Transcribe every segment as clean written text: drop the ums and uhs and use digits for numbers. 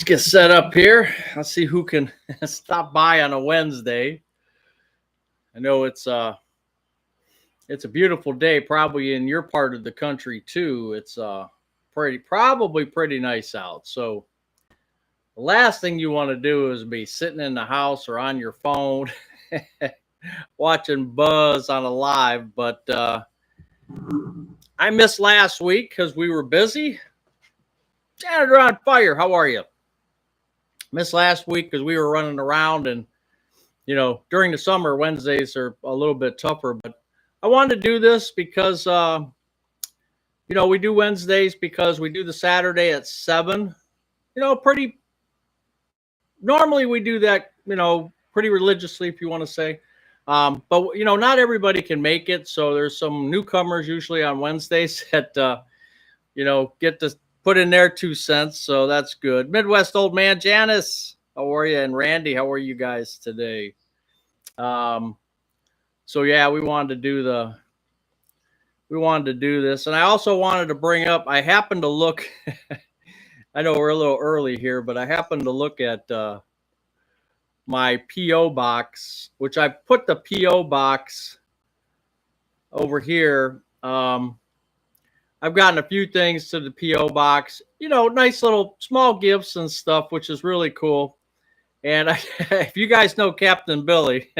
get set up here. Let's see who can stop by on a Wednesday. I know it's a beautiful day, probably in your part of the country too. It's probably pretty nice out. So the last thing you want to do is be sitting in the house or on your phone watching Buzz on a live. But I missed last week because we were busy. Janitor on fire. How are you? Missed last week because we were running around, and during the summer Wednesdays are a little bit tougher. But I wanted to do this because we do Wednesdays because we do the Saturday at 7. Pretty normally we do that. Pretty religiously, if you want to say. But not everybody can make it, so there's some newcomers usually on Wednesdays that get to put in their 2 cents, so that's good. Midwest old man Janice, how are you? And Randy, how are you guys today? So yeah, we wanted to do this, and I also wanted to bring up. I happened to look. I know we're a little early here, but I happened to look at my PO box, which I put the PO box over here. I've gotten a few things to the P.O. box, nice little small gifts and stuff, which is really cool. And if you guys know Captain Billy,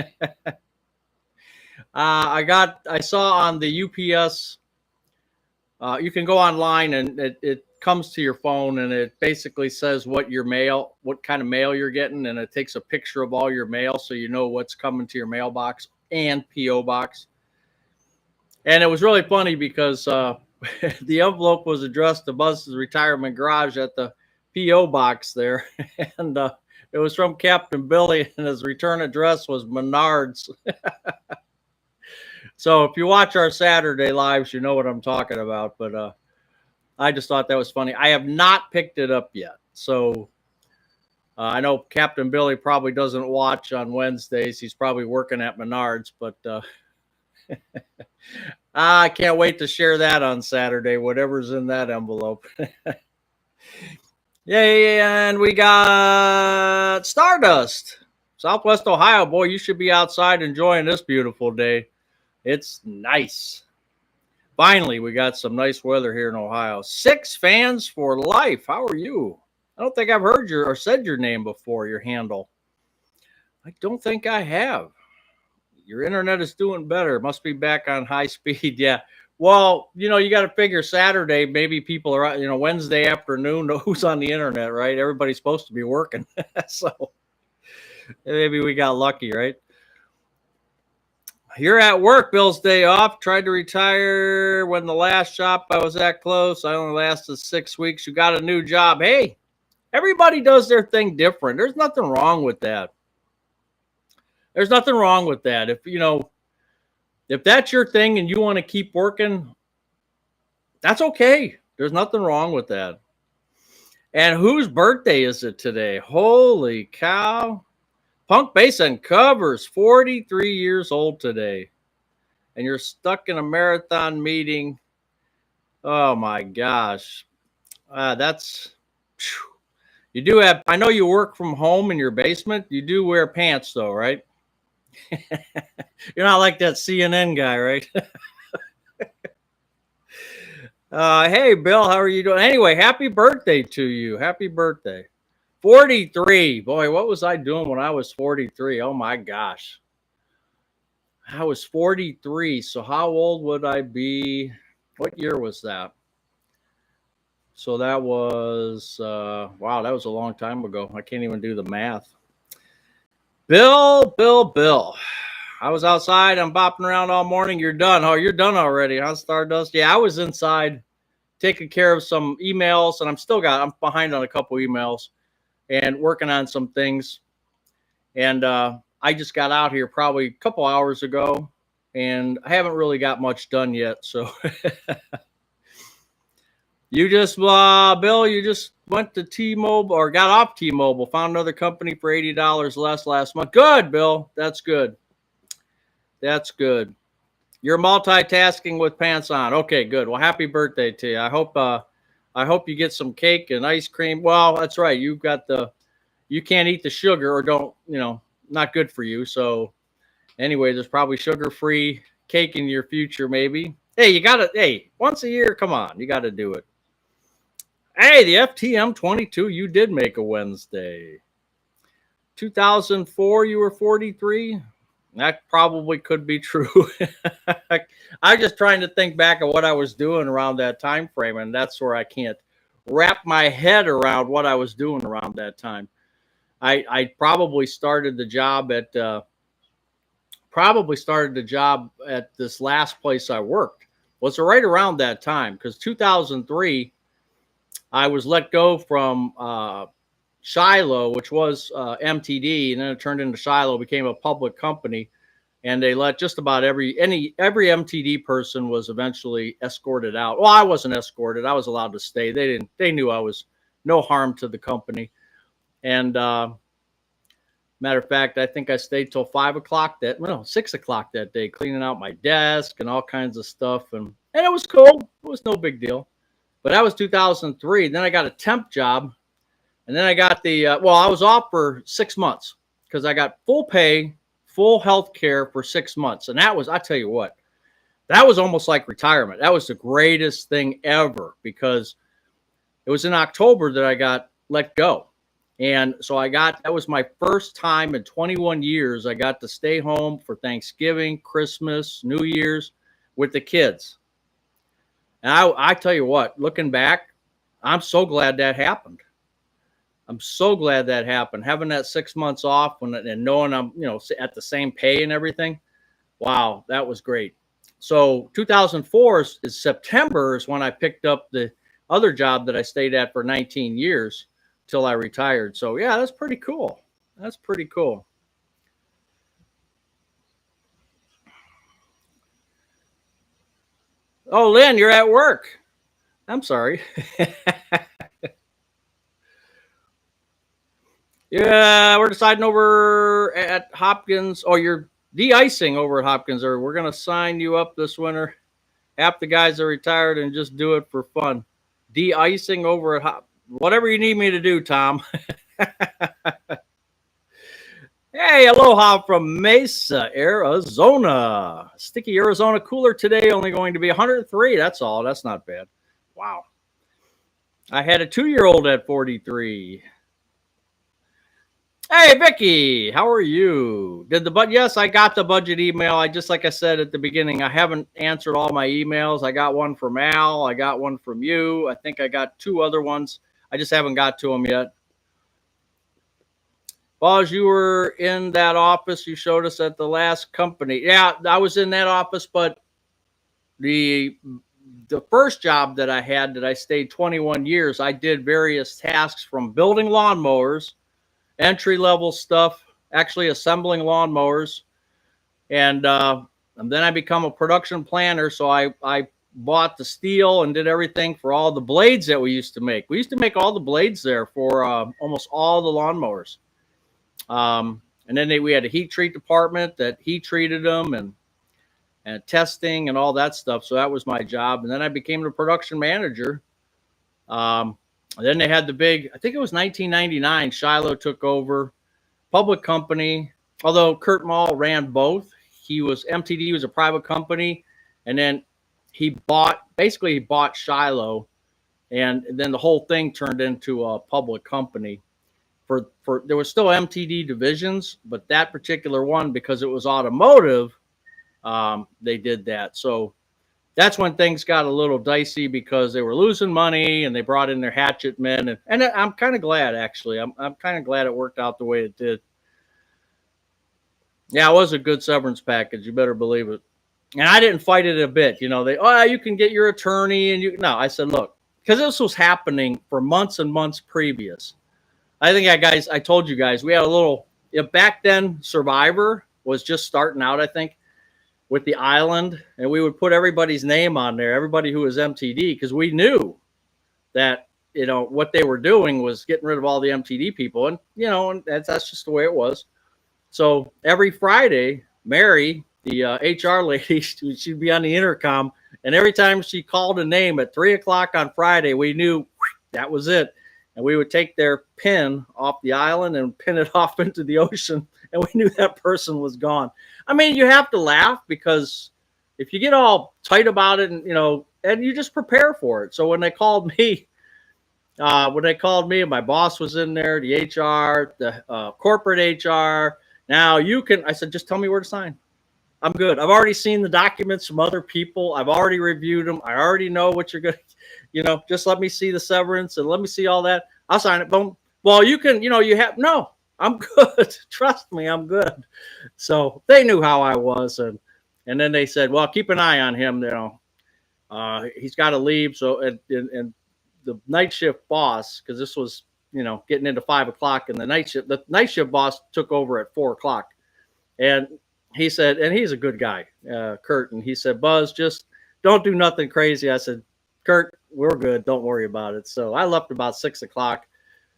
I saw on the UPS, you can go online and it comes to your phone and it basically says what kind of mail you're getting. And it takes a picture of all your mail so you know what's coming to your mailbox and P.O. box. And it was really funny because the envelope was addressed to Buzz's retirement garage at the P.O. box there. And it was from Captain Billy, and his return address was Menards. So if you watch our Saturday lives, you know what I'm talking about. But I just thought that was funny. I have not picked it up yet. So I know Captain Billy probably doesn't watch on Wednesdays. He's probably working at Menards, but I can't wait to share that on Saturday, whatever's in that envelope. Yay, and we got Stardust. Southwest Ohio, boy, you should be outside enjoying this beautiful day. It's nice. Finally, we got some nice weather here in Ohio. 6 fans for life. How are you? I don't think I've heard or said your name before, your handle. I don't think I have. Your internet is doing better. Must be back on high speed. Yeah. Well, you got to figure Saturday, maybe people are, Wednesday afternoon, who's on the internet, right? Everybody's supposed to be working. So maybe we got lucky, right? You're at work, Bill's day off. Tried to retire when the last shop I was at closed. I only lasted 6 weeks. You got a new job. Hey, everybody does their thing different. There's nothing wrong with that. There's nothing wrong with that. If that's your thing and you want to keep working, that's okay. There's nothing wrong with that. And whose birthday is it today? Holy cow. Punk Bass and Covers, 43 years old today. And you're stuck in a marathon meeting. Oh my gosh. You do have, I know you work from home in your basement. You do wear pants though, right? You're not like that CNN guy, right? Hey, Bill, how are you doing? Anyway, happy birthday to you. Happy birthday. 43. Boy, what was I doing when I was 43? Oh, my gosh. I was 43. So how old would I be? What year was that? So that was, wow, that was a long time ago. I can't even do the math. Bill. I was outside. I'm bopping around all morning. You're done. Oh, you're done already, huh, Stardust? Yeah, I was inside taking care of some emails, and I'm behind on a couple emails and working on some things. And I just got out here probably a couple hours ago, and I haven't really got much done yet. So Bill, you just went to T-Mobile or got off T-Mobile, found another company for $80 less last month. Good, Bill. That's good. That's good. You're multitasking with pants on. Okay, good. Well, happy birthday to you. I hope I hope you get some cake and ice cream. Well, that's right. You can't eat the sugar or don't, not good for you. So anyway, there's probably sugar-free cake in your future, maybe. Hey, once a year, come on, you gotta do it. Hey, the FTM 22, you did make a Wednesday. 2004, you were 43. That probably could be true. I'm just trying to think back of what I was doing around that time frame, and that's where I can't wrap my head around what I was doing around that time. I probably started the job at this last place I worked. Was right around that time because 2003, I was let go from Shiloh, which was MTD, and then it turned into Shiloh, became a public company, and they let just about every MTD person was eventually escorted out. Well, I wasn't escorted; I was allowed to stay. They knew I was no harm to the company, and matter of fact, I think I stayed till 6 o'clock that day, cleaning out my desk and all kinds of stuff, and it was cool. It was no big deal. But that was 2003. Then I got a temp job. And then I got I was off for 6 months because I got full pay, full health care for 6 months. And I tell you what, that was almost like retirement. That was the greatest thing ever because it was in October that I got let go. And so that was my first time in 21 years. I got to stay home for Thanksgiving, Christmas, New Year's with the kids. And I tell you what, looking back, I'm so glad that happened. I'm so glad that happened. Having that 6 months off and knowing I'm, at the same pay and everything. Wow, that was great. So 2004 is September is when I picked up the other job that I stayed at for 19 years till I retired. So yeah, that's pretty cool. That's pretty cool. Oh, Lynn, you're at work. I'm sorry. Yeah, we're deciding over at Hopkins. Oh, you're de-icing over at Hopkins, or we're going to sign you up this winter. Half the guys are retired and just do it for fun. De-icing over at whatever you need me to do, Tom. Hey, aloha from Mesa, Arizona. Sticky Arizona cooler today, only going to be 103. That's all. That's not bad. Wow. I had a 2-year-old at 43. Hey, Vicky, how are you? Yes, I got the budget email. Like I said at the beginning, I haven't answered all my emails. I got one from Al. I got one from you. I think I got 2 other ones. I just haven't got to them yet. Boz, you were in that office you showed us at the last company. Yeah, I was in that office, but the first job that I had that I stayed 21 years, I did various tasks from building lawnmowers, entry-level stuff, actually assembling lawnmowers, and then I become a production planner. So I bought the steel and did everything for all the blades that we used to make. We used to make all the blades there for almost all the lawnmowers. And then we had a heat treat department that heat treated them and testing and all that stuff. So that was my job. And then I became the production manager. Then they had the big, I think it was 1999, Shiloh took over, public company, although Kurt Mall ran both. MTD was a private company, and then he bought Shiloh, and then the whole thing turned into a public company. There was still MTD divisions, but that particular one, because it was automotive, they did that. So that's when things got a little dicey because they were losing money and they brought in their hatchet men. And I'm kind of glad, actually. I'm kind of glad it worked out the way it did. Yeah, it was a good severance package. You better believe it. And I didn't fight it a bit. You can get your attorney no, I said, look, because this was happening for months and months previous. I think I told you guys, we had a little, back then Survivor was just starting out, I think, with the island, and we would put everybody's name on there, everybody who was MTD, because we knew that, what they were doing was getting rid of all the MTD people. And, and that's just the way it was. So every Friday, Mary, the HR lady, she'd be on the intercom, and every time she called a name at 3 o'clock on Friday, we knew That was it. And we would take their pin off the island and pin it off into the ocean, and we knew that person was gone. I mean, you have to laugh because if you get all tight about it, and and you just prepare for it. So when they called me, and my boss was in there, the HR, the corporate HR. Now you can. I said, just tell me where to sign. I'm good. I've already seen the documents from other people. I've already reviewed them. I already know what you're going to, just let me see the severance and let me see all that. I'll sign it. Boom. Well, you can, no, I'm good. Trust me, I'm good. So they knew how I was. And then they said, well, keep an eye on him. He's got to leave. So, and the night shift boss, because this was, getting into 5 o'clock, and the night shift boss took over at 4 o'clock. And he said, and he's a good guy, Kurt. And he said, Buzz, just don't do nothing crazy. I said, Kurt, we're good. Don't worry about it. So I left about 6 o'clock.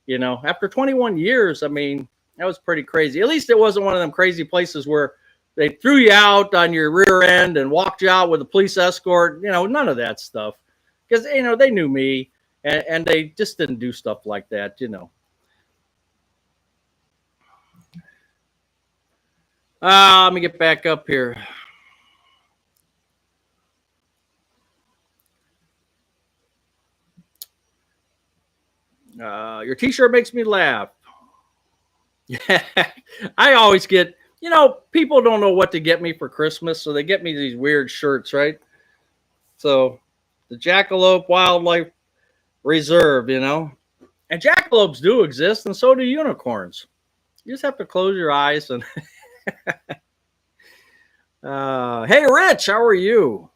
After 21 years, I mean, that was pretty crazy. At least it wasn't one of them crazy places where they threw you out on your rear end and walked you out with a police escort. None of that stuff. Because, they knew me, and they just didn't do stuff like that, Let me get back up here. Your t-shirt makes me laugh. Yeah, I always get, people don't know what to get me for Christmas, so they get me these weird shirts, right? So the Jackalope Wildlife Reserve, and jackalopes do exist, and so do unicorns. You just have to close your eyes and hey, Rich, how are you?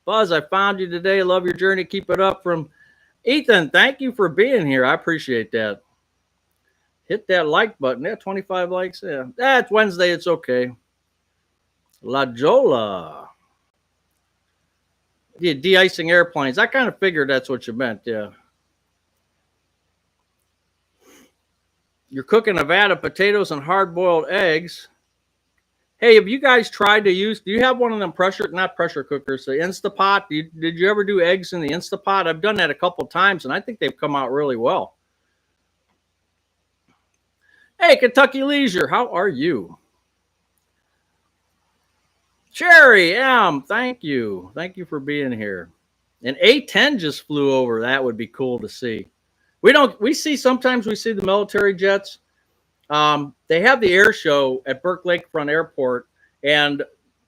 Buzz, I found you today. Love your journey. Keep it up. From Ethan, thank you for being here. I appreciate that. Hit that like button. Yeah, 25 likes. Yeah, that's Wednesday. It's okay. La Jola. Yeah, de-icing airplanes. I kind of figured that's what you meant. Yeah. You're cooking a vat of potatoes and hard-boiled eggs. Hey, have you guys tried to use? Do you have one of them not pressure cookers, the Instapot? Did you ever do eggs in the Instapot? I've done that a couple times, and I think they've come out really well. Hey, Kentucky Leisure, how are you? Cherry M, thank you. Thank you for being here. An A-10 just flew over. That would be cool to see. Sometimes we see the military jets. They have the air show at Burke Lakefront Airport, and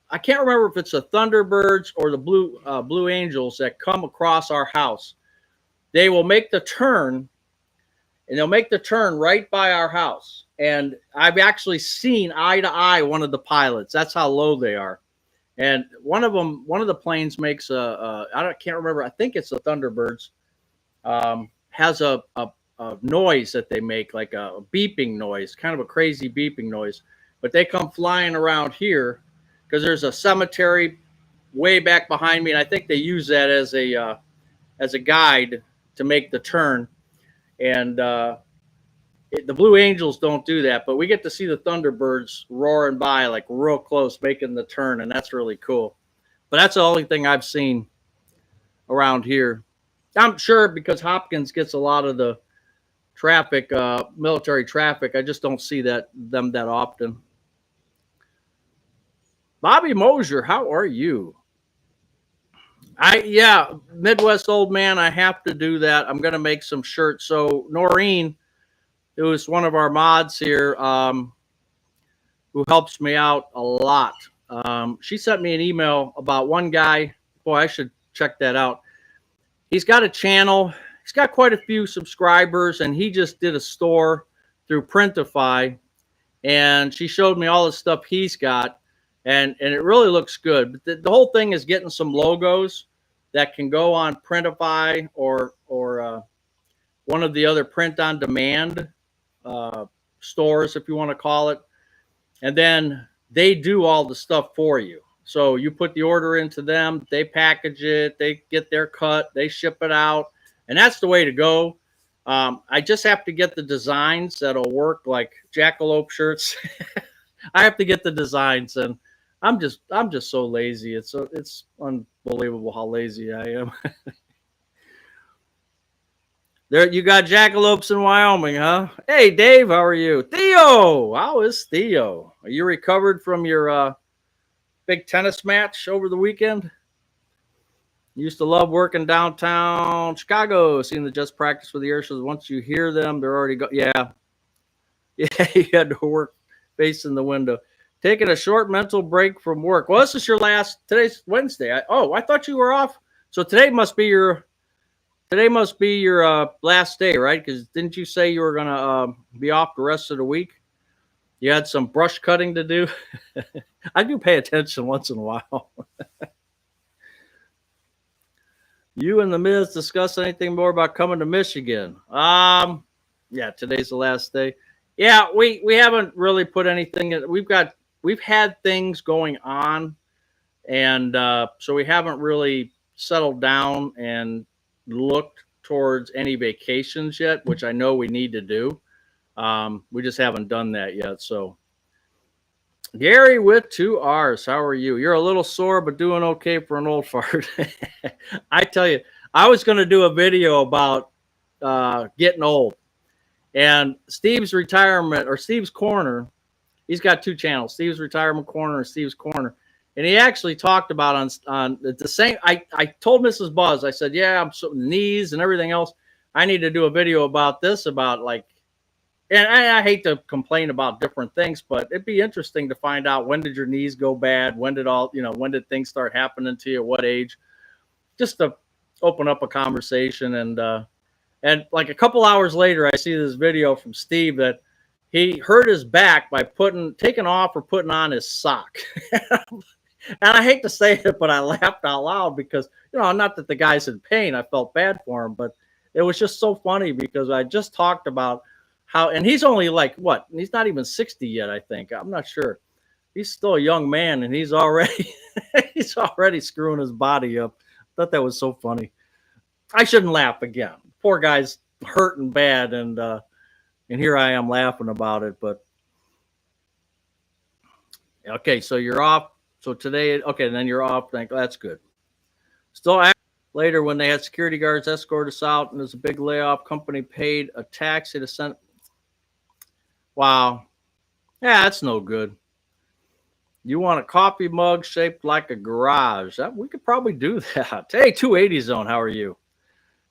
I can't remember if it's the Thunderbirds or the Blue Angels that come across our house. They will make the turn, and they'll make the turn right by our house. And I've actually seen eye to eye one of the pilots. That's how low they are. And one of the planes makes can't remember. I think it's the Thunderbirds. Has a noise that they make, like a beeping noise, kind of a crazy beeping noise. But they come flying around here because there's a cemetery way back behind me, and I think they use that as a guide to make the turn. And the Blue Angels don't do that, but we get to see the Thunderbirds roaring by like real close, making the turn, and that's really cool. But that's the only thing I've seen around here. I'm sure because Hopkins gets a lot of the traffic, military traffic. I just don't see them that often. Bobby Mosier, how are you? Midwest old man. I have to do that. I'm gonna make some shirts. So Noreen, who is one of our mods here, who helps me out a lot. She sent me an email about one guy. Boy, I should check that out. He's got a channel. He's got quite a few subscribers, and he just did a store through Printify. And she showed me all the stuff he's got, and it really looks good. But the whole thing is getting some logos that can go on Printify or one of the other print-on-demand stores, if you want to call it. And then they do all the stuff for you. So you put the order into them, they package it, they get their cut, they ship it out, and that's the way to go. I just have to get the designs that'll work, like jackalope shirts. I have to get the designs, and I'm just so lazy. It's unbelievable how lazy I am. There, you got jackalopes in Wyoming, huh? Hey, Dave, how are you? Theo, how is Theo? Are you recovered from your big tennis match over the weekend? Used to love working downtown Chicago, seeing the Jets practice with the air shows. Once you hear them, they're already go. Yeah, yeah, you had to work facing the window. Taking a short mental break from work. Well, this is your last. Today's Wednesday. I thought you were off. So today must be your last day, right? Because didn't you say you were gonna be off the rest of the week? You had some brush cutting to do. I do pay attention once in a while. You and the Miz discuss anything more about coming to Michigan? Yeah, today's the last day. Yeah, we haven't really put anything in. We've had things going on, and so we haven't really settled down and looked towards any vacations yet, which I know we need to do. We just haven't done that yet. So, Gary with 2 R's, how are you? You're a little sore, but doing okay for an old fart. I tell you, I was going to do a video about getting old, and Steve's retirement or Steve's Corner. He's got 2 channels: Steve's Retirement Corner and Steve's Corner. And he actually talked about on the same. I told Mrs. Buzz, I said, yeah, I'm so knees and everything else. I need to do a video about this, about like, and I hate to complain about different things, but it'd be interesting to find out, when did your knees go bad? When did things start happening to you? What age? Just to open up a conversation. And like a couple hours later, I see this video from Steve that he hurt his back by taking off or putting on his sock. And I hate to say it, but I laughed out loud because, not that the guy's in pain. I felt bad for him, but it was just so funny because I just talked about how, and he's only like, what? He's not even 60 yet, I think. I'm not sure. He's still a young man, and he's already screwing his body up. I thought that was so funny. I shouldn't laugh again. Poor guy's hurting bad, and here I am laughing about it. But okay, so you're off. So today, okay, then you're off. That's good. Still later when they had security guards escort us out, and there's a big layoff. Company paid a taxi to send. Wow, yeah, that's no good. You want a coffee mug shaped like a garage? We could probably do that. Hey, 280 Zone, how are you?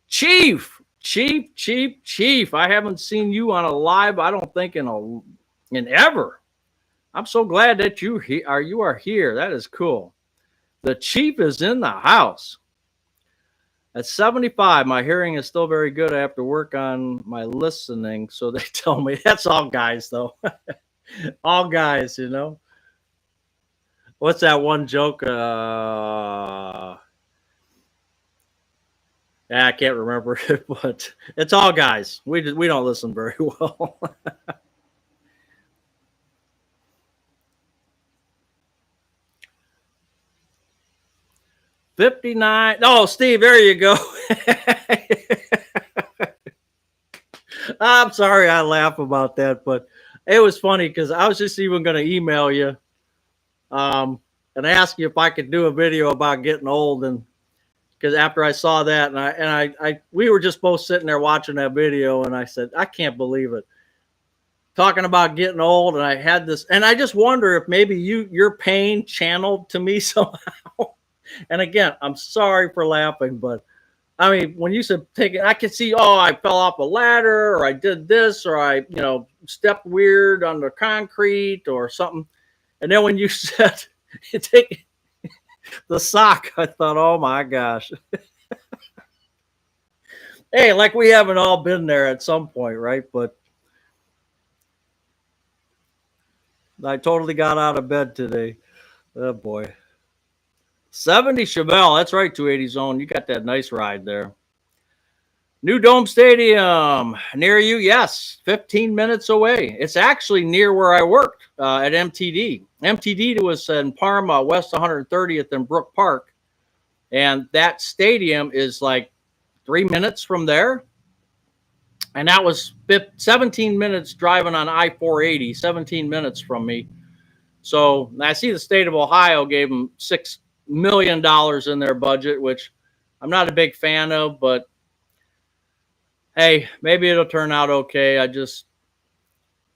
Chief. I haven't seen you on a live, I don't think in ever. I'm so glad that you are here. That is cool. The Chief is in the house. At 75, my hearing is still very good. I have to work on my listening, so they tell me. That's all guys, though. All guys, What's that one joke? Yeah, I can't remember it, but it's all guys. We don't listen very well. 59. Oh, Steve, there you go. I'm sorry I laugh about that, but it was funny because I was just even going to email you and ask you if I could do a video about getting old. And because after I saw that, and we were just both sitting there watching that video, and I said, I can't believe it. Talking about getting old, and I had this, and I just wonder if maybe your pain channeled to me somehow. And again, I'm sorry for laughing, but I mean, when you said take it, I could see, I fell off a ladder, or I did this, or I, stepped weird on the concrete or something. And then when you said you take the sock, I thought, oh my gosh. Hey, like we haven't all been there at some point, right? But I totally got out of bed today. Oh boy. 70 Chevelle. That's right, 280 Zone. You got that nice ride there. New Dome Stadium near you. Yes, 15 minutes away. It's actually near where I worked at MTD. MTD was in Parma, West 130th in Brook Park. And that stadium is like 3 minutes from there. And that was 17 minutes driving on I-480, 17 minutes from me. So I see the state of Ohio gave them $6 million in their budget, which I'm not a big fan of, but Hey, maybe it'll turn out okay. I don't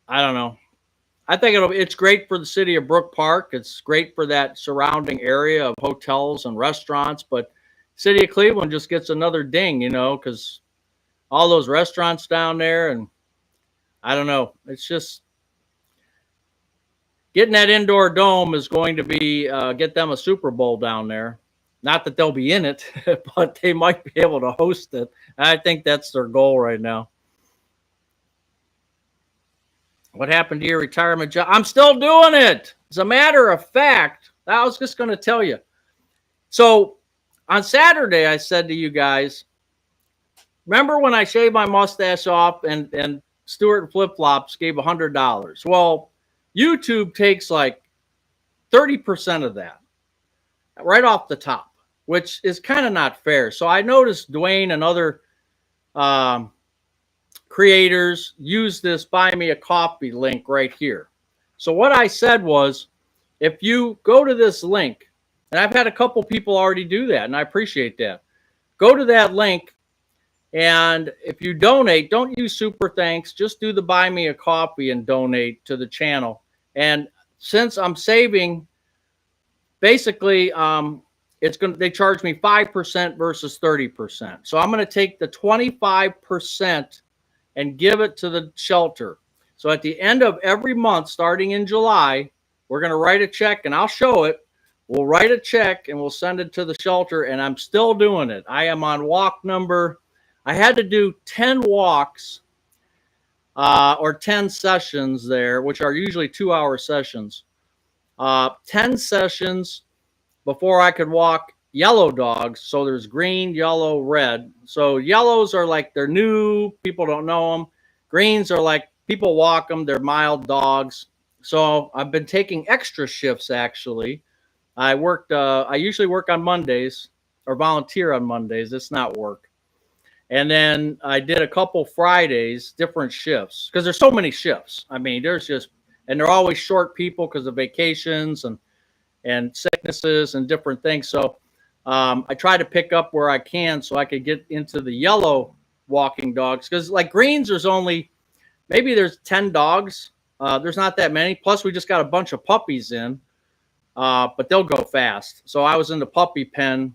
know. I think it's great for the city of Brook Park. It's great for that surrounding area of hotels and restaurants, but city of Cleveland just gets another ding, because all those restaurants down there, and I don't know. It's just getting that indoor dome is going to be get them a Super Bowl down there. Not that they'll be in it, but they might be able to host it. I think that's their goal right now. What happened to your retirement job? I'm still doing it. As a matter of fact, I was just going to tell you. So on Saturday, I said to you guys, remember when I shaved my mustache off and Stuart Flip Flops gave $100? Well, YouTube takes like 30% of that right off the top, which is kind of not fair. So I noticed Dwayne and other um, creators use this buy me a coffee link right here. So what I said was, if you go to this link, and I've had a couple people already do that, and I appreciate that. Go to that link, and if you donate, don't use super thanks. Just do the buy me a coffee and donate to the channel. And since I'm saving, basically, they charge me 5% versus 30%. So I'm going to take the 25% and give it to the shelter. So at the end of every month, starting in July, we're going to write a check, and I'll show it. We'll write a check and we'll send it to the shelter, and I'm still doing it. I am on walk number, I had to do 10 walks or 10 sessions there, which are usually 2-hour sessions. 10 sessions before I could walk yellow dogs. So there's green, yellow, red. So yellows are like they're new, people don't know them. Greens are like people walk them, they're mild dogs. So I've been taking extra shifts actually. I usually work on Mondays or volunteer on Mondays. It's not work. And then I did a couple Fridays, different shifts, because there's so many shifts. I mean, and they're always short people because of vacations and sicknesses and different things. So I try to pick up where I can so I could get into the yellow walking dogs. Because like greens, there's 10 dogs. There's not that many. Plus, we just got a bunch of puppies in, but they'll go fast. So I was in the puppy pen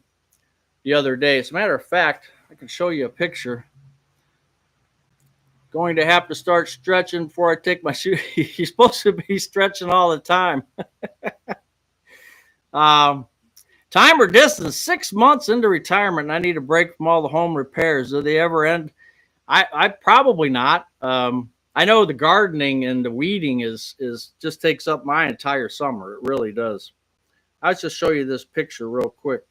the other day. As a matter of fact, I can show you a picture. Going to have to start stretching before I take my shoe. You're supposed to be stretching all the time. Time or distance, 6 months into retirement, and I need a break from all the home repairs. Do they ever end? I probably not. I know the gardening and the weeding is just takes up my entire summer. It really does. I'll just show you this picture real quick.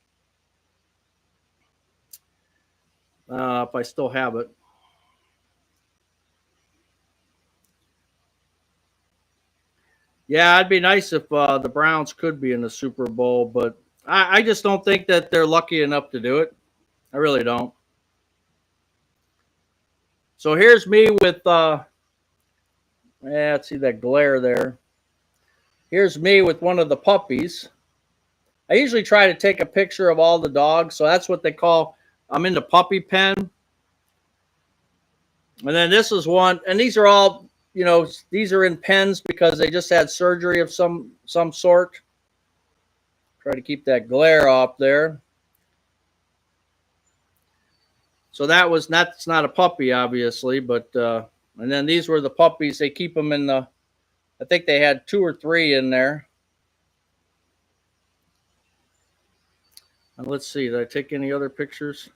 If I still have it. Yeah, it'd be nice if the Browns could be in the Super Bowl, but I just don't think that they're lucky enough to do it. I really don't. So here's me with, let's see that glare there. Here's me with one of the puppies. I usually try to take a picture of all the dogs, so that's what they call, I'm in the puppy pen. And then this is one, and these are all, these are in pens because they just had surgery of some sort. Try to keep that glare off there. So that's not a puppy, obviously, but and then these were the puppies. They keep them in I think they had 2 or 3 in there. And let's see, did I take any other pictures?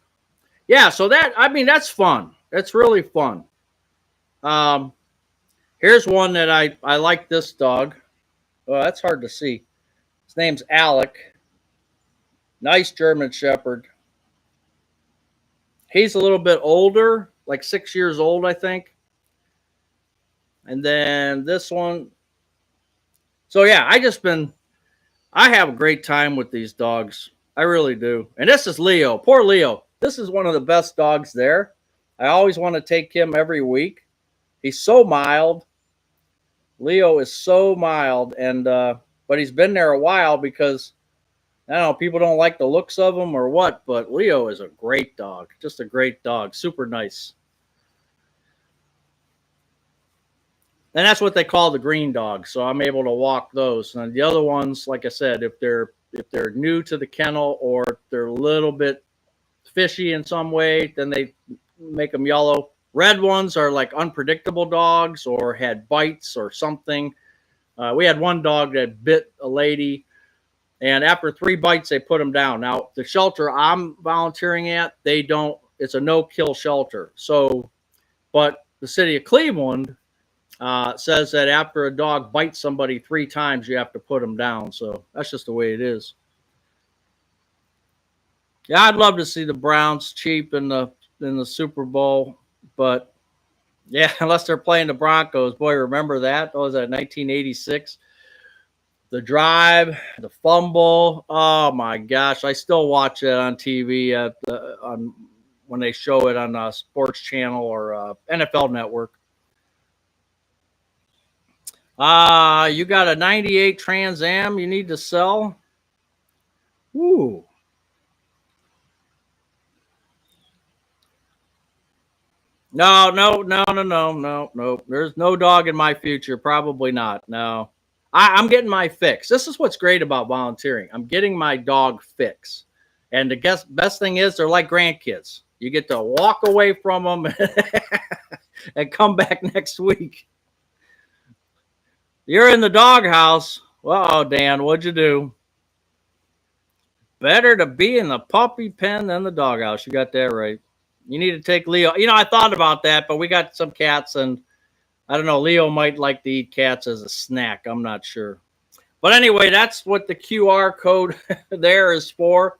Yeah, so that's fun. That's really fun. Here's one that I like this dog. Oh, that's hard to see. His name's Alec. Nice German Shepherd. He's a little bit older, like 6 years old, I think. And then this one. So yeah, I have a great time with these dogs. I really do. And this is Leo. Poor Leo. This is one of the best dogs there. I always want to take him every week. He's so mild. Leo is so mild, and but he's been there a while because I don't know, people don't like the looks of him or what, but Leo is a great dog. Just a great dog. Super nice. And that's what they call the green dogs. So I'm able to walk those. And the other ones, like I said, if they're new to the kennel or they're a little bit fishy in some way, then they make them yellow. Red ones are like unpredictable dogs or had bites or something. We had one dog that bit a lady, and after 3 bites, they put them down. Now, the shelter I'm volunteering at, they don't, it's a no-kill shelter. So, but the city of Cleveland says that after a dog bites somebody 3 times, you have to put them down. So that's just the way it is. Yeah, I'd love to see the Browns cheap in the Super Bowl, but yeah, unless they're playing the Broncos. Boy, remember that? What was that, 1986? The drive, the fumble. Oh my gosh, I still watch it on TV on when they show it on Sports Channel or NFL Network. You got a 98 Trans Am you need to sell? Ooh. No, no, no, no, no, no, no. There's no dog in my future. Probably not. No. I'm getting my fix. This is what's great about volunteering. I'm getting my dog fix. And the best thing is they're like grandkids. You get to walk away from them and come back next week. You're in the doghouse. Oh, Dan, what'd you do? Better to be in the puppy pen than the doghouse. You got that right. You need to take Leo. I thought about that, but we got some cats, and I don't know. Leo might like to eat cats as a snack. I'm not sure. But anyway, that's what the QR code there is for.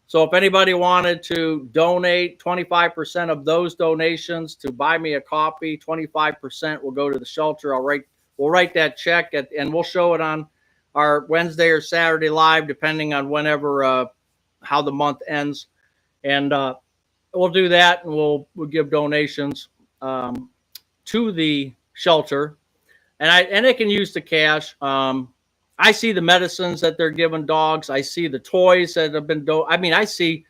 So if anybody wanted to donate, 25% of those donations to buy me a coffee, 25% will go to the shelter. We'll write that check and we'll show it on our Wednesday or Saturday live, depending on whenever how the month ends. And we'll do that, and we'll give donations to the shelter, and they can use the cash. I see the medicines that they're giving dogs. I see the toys that have been I see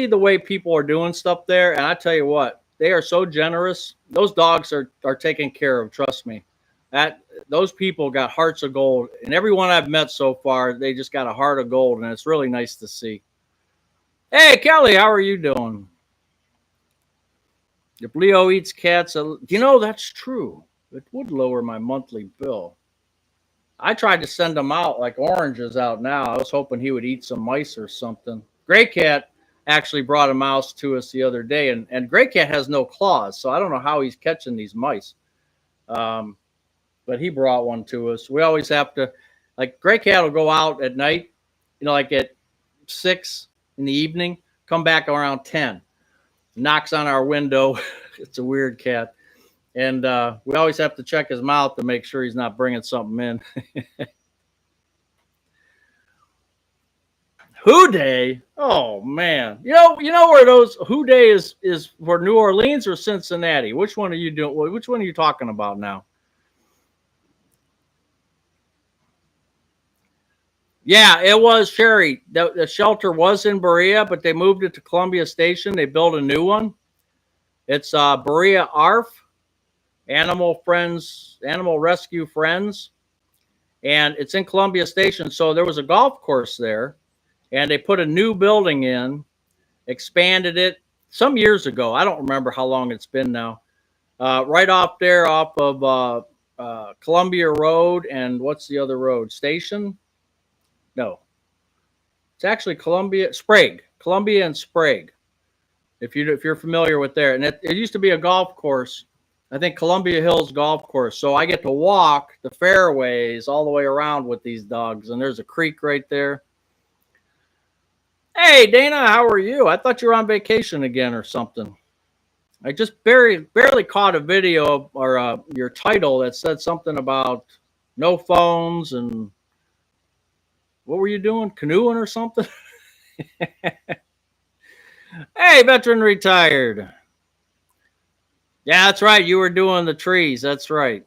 the way people are doing stuff there, and I tell you what, they are so generous. Those dogs are taken care of. Trust me. That those people got hearts of gold, and everyone I've met so far, they just got a heart of gold, and it's really nice to see. Hey, Kelly, how are you doing? If Leo eats cats, that's true. It would lower my monthly bill. I tried to send him out like oranges out now. I was hoping he would eat some mice or something. Gray Cat actually brought a mouse to us the other day, and Gray Cat has no claws, so I don't know how he's catching these mice. But he brought one to us. We always have to, like, Gray Cat will go out at night, like at 6 in the evening, come back around 10, knocks on our window. It's a weird cat. And we always have to check his mouth to make sure he's not bringing something in. Who Day? Oh man, you know where those Who Day is for New Orleans or Cincinnati? Which one are you doing? Which one are you talking about now? Yeah, it was Sherry. The shelter was in Berea, but they moved it to Columbia Station. They built a new one. It's Berea ARF, Animal Rescue Friends, and it's in Columbia Station. So there was a golf course there, and they put a new building in, expanded it some years ago. I don't remember how long it's been now. Right off there, off of Columbia Road, and what's the other road? Station? No, it's actually Columbia and Sprague. If you're familiar with there, and it used to be a golf course. I think Columbia Hills Golf Course. So I get to walk the fairways all the way around with these dogs, and there's a creek right there. Hey, Dana, how are you? I thought you were on vacation again or something. I just barely caught a video or your title that said something about no phones and what were you doing? Canoeing or something? Hey, veteran retired. Yeah, that's right. You were doing the trees. That's right.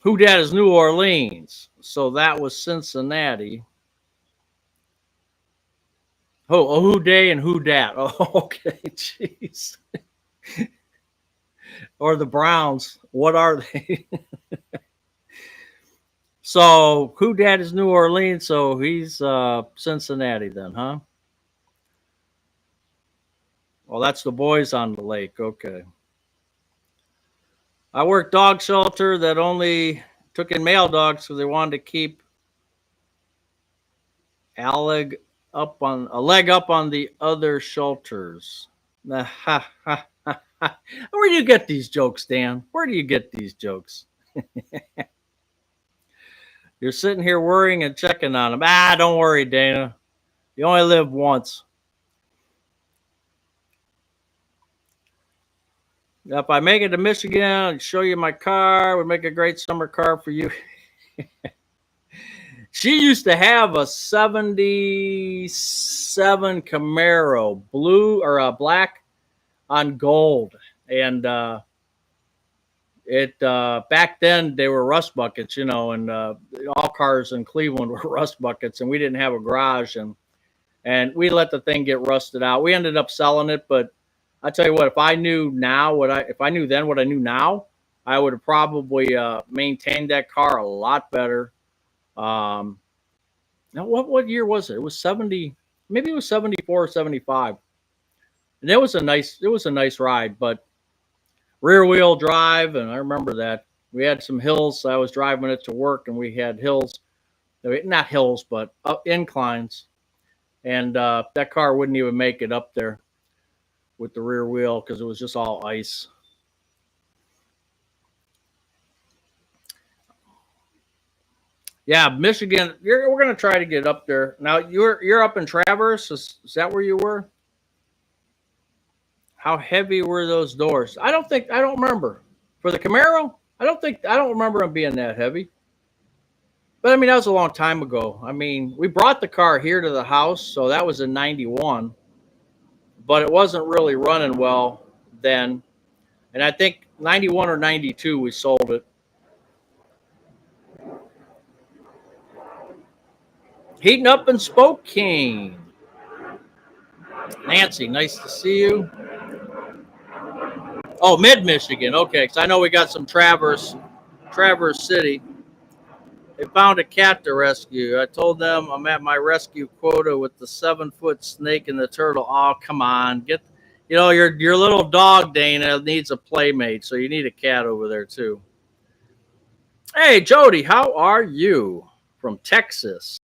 Who dat is New Orleans. So that was Cincinnati. Who Day and who dat? Oh, okay. Jeez. or the Browns. What are they? So, who dad is New Orleans, so he's Cincinnati then, huh? Well, that's the boys on the lake. Okay. I worked dog shelter that only took in male dogs because they wanted to keep a leg up on the other shelters. Where do you get these jokes, Dan? Where do you get these jokes? You're sitting here worrying and checking on them. Don't worry, Dana. You only live once. If I make it to Michigan, I'll show you my car. Would make a great summer car for you. She used to have a 77 Camaro, blue or black on gold. And it back then they were rust buckets, and all cars in Cleveland were rust buckets, and we didn't have a garage, and we let the thing get rusted out. We ended up selling it, but I tell you what, if I knew then what I knew now, I would have probably maintained that car a lot better. Now what year was it? It was 70, maybe it was 74 or 75. And it was a nice ride, but rear wheel drive, and I remember that. We had some hills. I was driving it to work, and we had hills. Not hills, but inclines. And that car wouldn't even make it up there with the rear wheel because it was just all ice. Yeah, Michigan. We're gonna try to get up there. Now you're up in Traverse. Is that where you were? How heavy were those doors? I don't remember. For the Camaro, I don't remember them being that heavy. But I mean, that was a long time ago. I mean, we brought the car here to the house, so that was in '91. But it wasn't really running well then. And I think 91 or 92 we sold it. Heating up in Spokane. Nancy, nice to see you. Oh, mid-Michigan. Okay, because I know we got some Traverse City. They found a cat to rescue. I told them I'm at my rescue quota with the 7-foot snake and the turtle. Oh, come on. Your little dog, Dana, needs a playmate, so you need a cat over there, too. Hey, Jody, how are you? From Texas.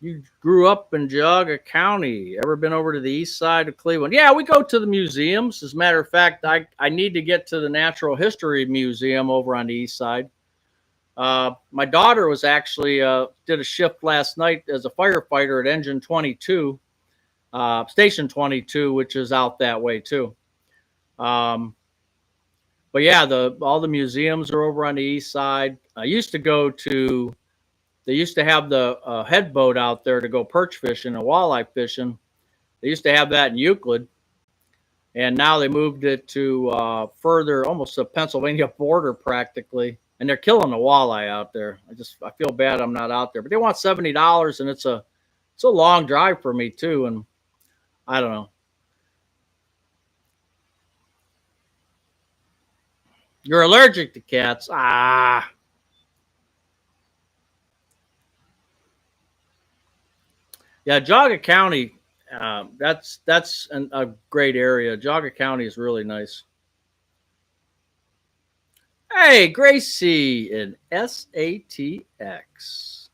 You grew up in Geauga County. Ever been over to the east side of Cleveland? Yeah, we go to the museums. As a matter of fact, I need to get to the Natural History Museum over on the east side. My daughter was actually did a shift last night as a firefighter at Engine 22, Station 22, which is out that way too. But yeah, all the museums are over on the east side. They used to have the head boat out there to go perch fishing and walleye fishing. They used to have that in Euclid. And now they moved it to further, almost the Pennsylvania border practically. And they're killing the walleye out there. I feel bad I'm not out there. But they want $70, and it's a long drive for me too. And I don't know. You're allergic to cats. Yeah, Geauga County. That's a great area. Geauga County is really nice. Hey, Gracie in SATX.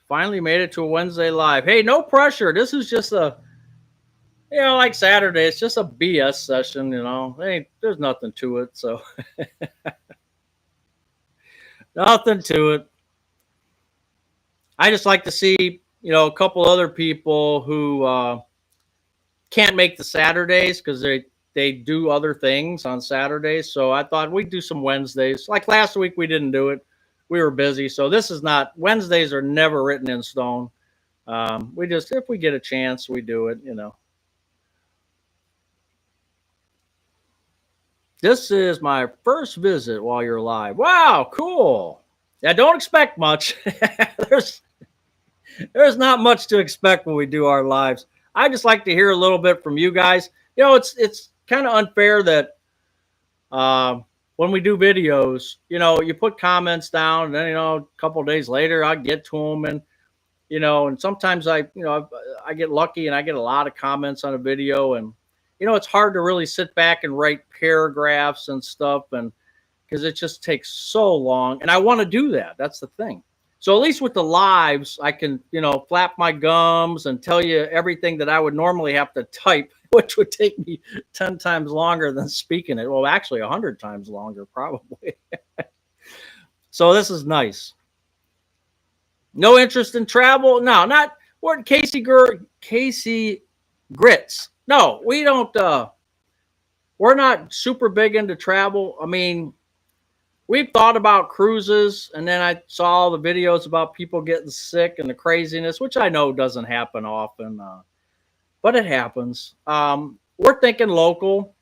Finally made it to a Wednesday live. Hey, no pressure. This is just like Saturday. It's just a BS session, there's nothing to it. So, nothing to it. I just like to see, a couple other people who can't make the Saturdays because they do other things on Saturdays. So I thought we'd do some Wednesdays. Like last week, we didn't do it. We were busy. So this is not, Wednesdays are never written in stone. If we get a chance, we do it, This is my first visit while you're live. Wow, cool. Yeah, don't expect much. There's not much to expect when we do our lives. I just like to hear a little bit from you guys. kind of unfair that uh, when we do videos, you put comments down, and then a couple of days later, I get to them, and and sometimes I get lucky and I get a lot of comments on a video, and it's hard to really sit back and write paragraphs and stuff, and because it just takes so long, and I want to do that. That's the thing. So at least with the lives, I can flap my gums and tell you everything that I would normally have to type, which would take me 10 times longer than speaking it. Well, actually 100 times longer probably. So this is nice. No interest in travel? No, not what Casey Grits. No, we don't we're not super big into travel. I mean, we've thought about cruises, and then I saw all the videos about people getting sick and the craziness, which I know doesn't happen often, but it happens. We're thinking local.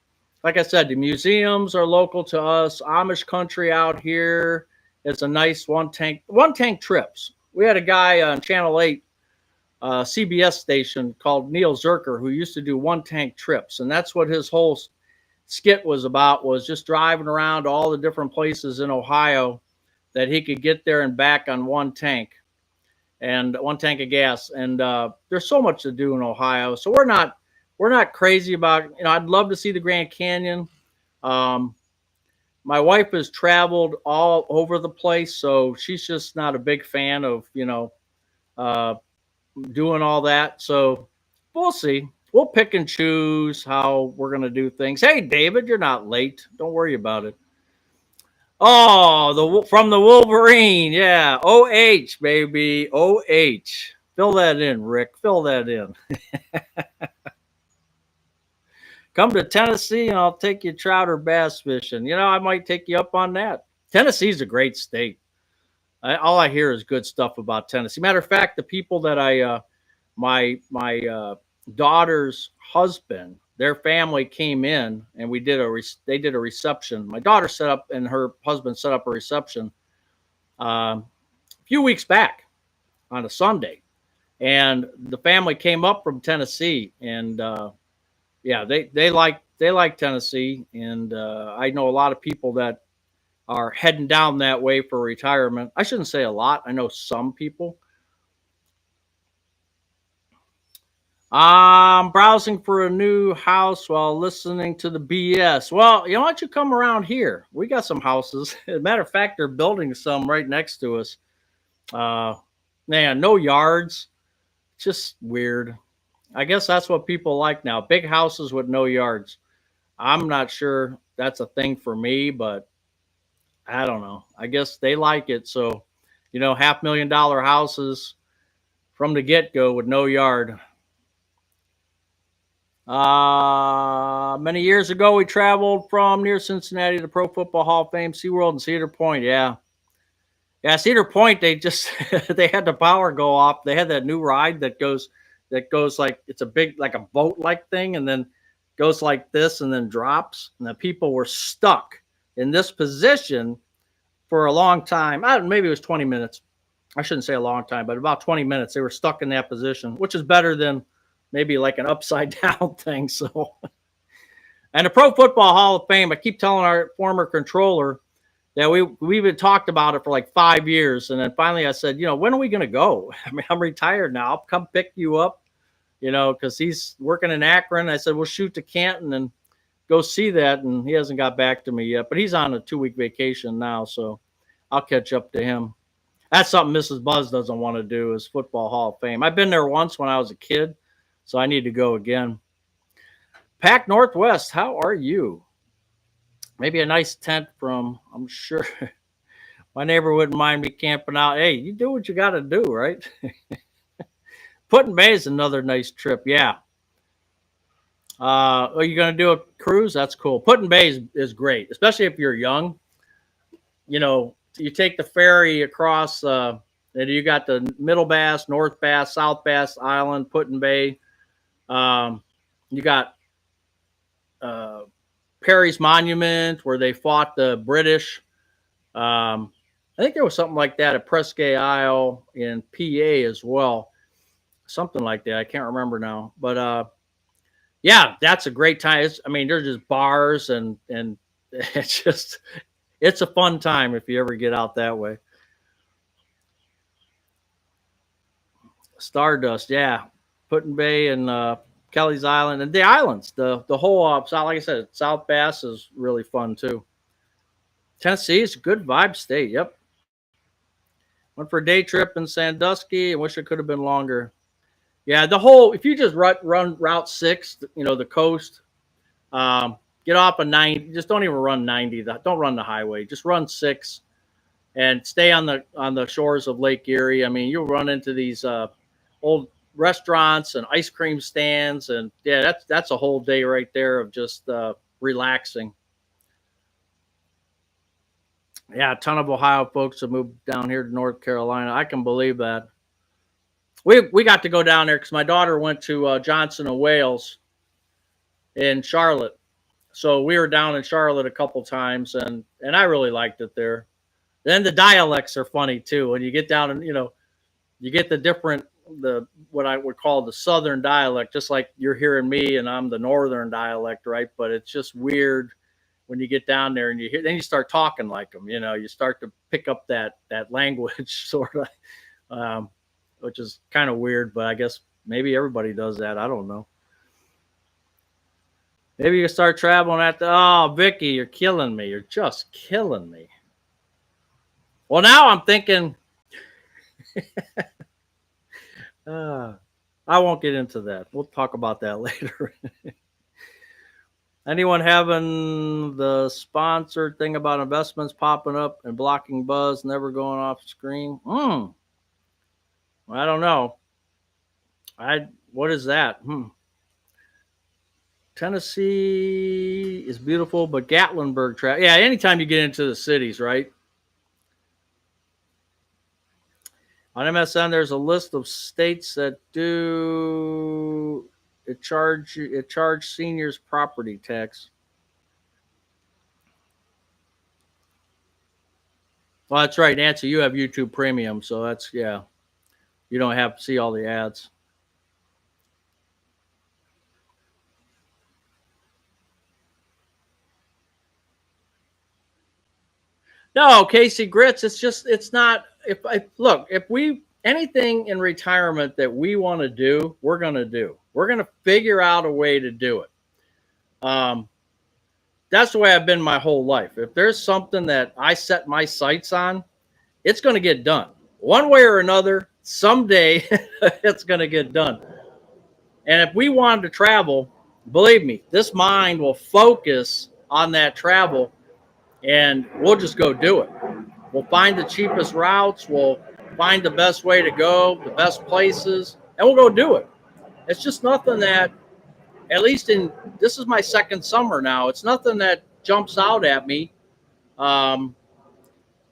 Like I said, the museums are local to us. Amish country out here. It's a nice one tank trips. We had a guy on Channel 8, CBS station called Neil Zerker, who used to do one tank trips, and that's what his whole skit was about, was just driving around to all the different places in Ohio that he could get there and back on one tank of gas. And there's so much to do in Ohio, so we're not crazy about. I'd love to see the Grand Canyon. My wife has traveled all over the place, so she's just not a big fan of uh, doing all that. So we'll see. We'll pick and choose how we're going to do things. Hey, David, you're not late. Don't worry about it. Oh, from the Wolverine. Yeah. OH, baby. OH. Fill that in, Rick. Fill that in. Come to Tennessee and I'll take you trout or bass fishing. I might take you up on that. Tennessee's a great state. All I hear is good stuff about Tennessee. Matter of fact, the people that my daughter's husband, their family came in, and they did a reception. My daughter set up, and her husband set up a reception a few weeks back on a Sunday, and the family came up from Tennessee, and yeah, they like Tennessee, and I know a lot of people that are heading down that way for retirement. I shouldn't say a lot. I know some people. I'm browsing for a new house while listening to the BS. Well, why don't you come around here? We got some houses. As a matter of fact, they're building some right next to us. Uh, Man, no yards. Just weird. I guess that's what people like now. Big houses with no yards. I'm not sure that's a thing for me, but I don't know. I guess they like it. So, $500,000 houses from the get go with no yard. Many years ago, we traveled from near Cincinnati to Pro Football Hall of Fame, SeaWorld, and Cedar Point. Yeah. Yeah, Cedar Point, they just they had the power go off. They had that new ride that goes like it's a big like a boat like thing, and then goes like this and then drops. And the people were stuck in this position for a long time. Maybe it was 20 minutes. I shouldn't say a long time, but about 20 minutes. They were stuck in that position, which is better than maybe like an upside down thing. So, and the Pro Football Hall of Fame, I keep telling our former controller that we've been talked about it for like 5 years. And then finally I said, when are we going to go? I mean, I'm retired now. I'll come pick you up, because he's working in Akron. I said, we'll shoot to Canton and go see that. And he hasn't got back to me yet, but he's on a 2-week vacation now. So I'll catch up to him. That's something Mrs. Buzz doesn't want to do, is Football Hall of Fame. I've been there once when I was a kid, so I need to go again. Pac Northwest, how are you? Maybe a nice tent from, I'm sure my neighbor wouldn't mind me camping out. Hey, you do what you got to do, right? Put-in Bay is another nice trip. Yeah. Are you going to do a cruise? That's cool. Put-in Bay is great, especially if you're young. You take the ferry across, and you got the Middle Bass, North Bass, South Bass Island, Put-in Bay. You got Perry's Monument, where they fought the British. I think there was something like that at Presque Isle in PA as well. Something like that. I can't remember now. But Yeah, that's a great time. I mean, there's just bars and it's just it's a fun time if you ever get out that way. Stardust, yeah, Put Bay and Kelly's Island and the islands. The whole south, like I said, South Bass is really fun too. Tennessee is a good vibe state. Yep, went for a day trip in Sandusky. I wish it could have been longer. Yeah, the whole if you just run Route 6, the coast, get off a 90. Just don't even run 90. Don't run the highway. Just run 6 and stay on the shores of Lake Erie. I mean, you'll run into these old restaurants and ice cream stands, and yeah, that's a whole day right there of just relaxing. Yeah, a ton of Ohio folks have moved down here to North Carolina. I can believe that. We got to go down there because my daughter went to Johnson and Wales in Charlotte, so we were down in Charlotte a couple times, and I really liked it there. Then the dialects are funny too. When you get down and you get the what I would call the southern dialect, just like you're hearing me and I'm the northern dialect, right? But it's just weird when you get down there and then you start talking like them. You start to pick up that language sort of, which is kind of weird. But I guess maybe everybody does that. I don't know. Maybe you start traveling at Vicky, you're killing me. You're just killing me. Well, now I'm thinking, uh, I won't get into that. We'll talk about that later. Anyone having the sponsored thing about investments popping up and blocking buzz, never going off screen? I don't know. What is that? Tennessee is beautiful, but Gatlinburg yeah, anytime you get into the cities, right? On MSN, there's a list of states that do charge seniors property tax. Well, that's right, Nancy. You have YouTube Premium, so yeah. You don't have to see all the ads. No, Casey Grits. It's not. If we anything in retirement that we want to do, we're going to do. We're going to figure out a way to do it. That's the way I've been my whole life. If there's something that I set my sights on, it's going to get done one way or another. Someday, it's going to get done. And if we wanted to travel, believe me, this mind will focus on that travel, and we'll just go do it. We'll find the cheapest routes. We'll find the best way to go, the best places, and we'll go do it. It's just nothing that, at least this is my second summer now. It's nothing that jumps out at me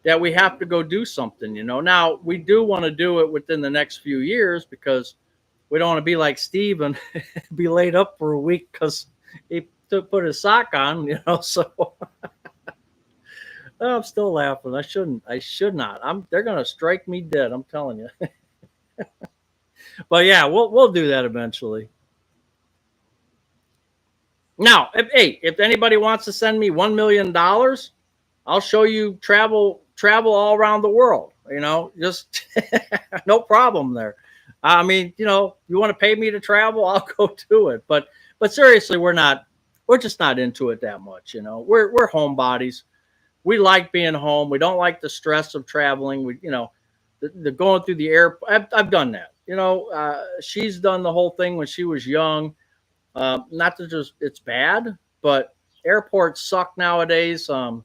that we have to go do something. Now we do want to do it within the next few years because we don't want to be like Steve and be laid up for a week because he put his sock on. So. I'm still laughing. I shouldn't. I should not. They're gonna strike me dead. I'm telling you. But yeah, we'll do that eventually. Now, if anybody wants to send me $1 million, I'll show you travel all around the world. Just no problem there. I mean, you want to pay me to travel, I'll go do it. But seriously, we're just not into it that much. We're homebodies. We like being home. We don't like the stress of traveling. The going through the air. I've done that. She's done the whole thing when she was young. Not that it's bad, but airports suck nowadays. The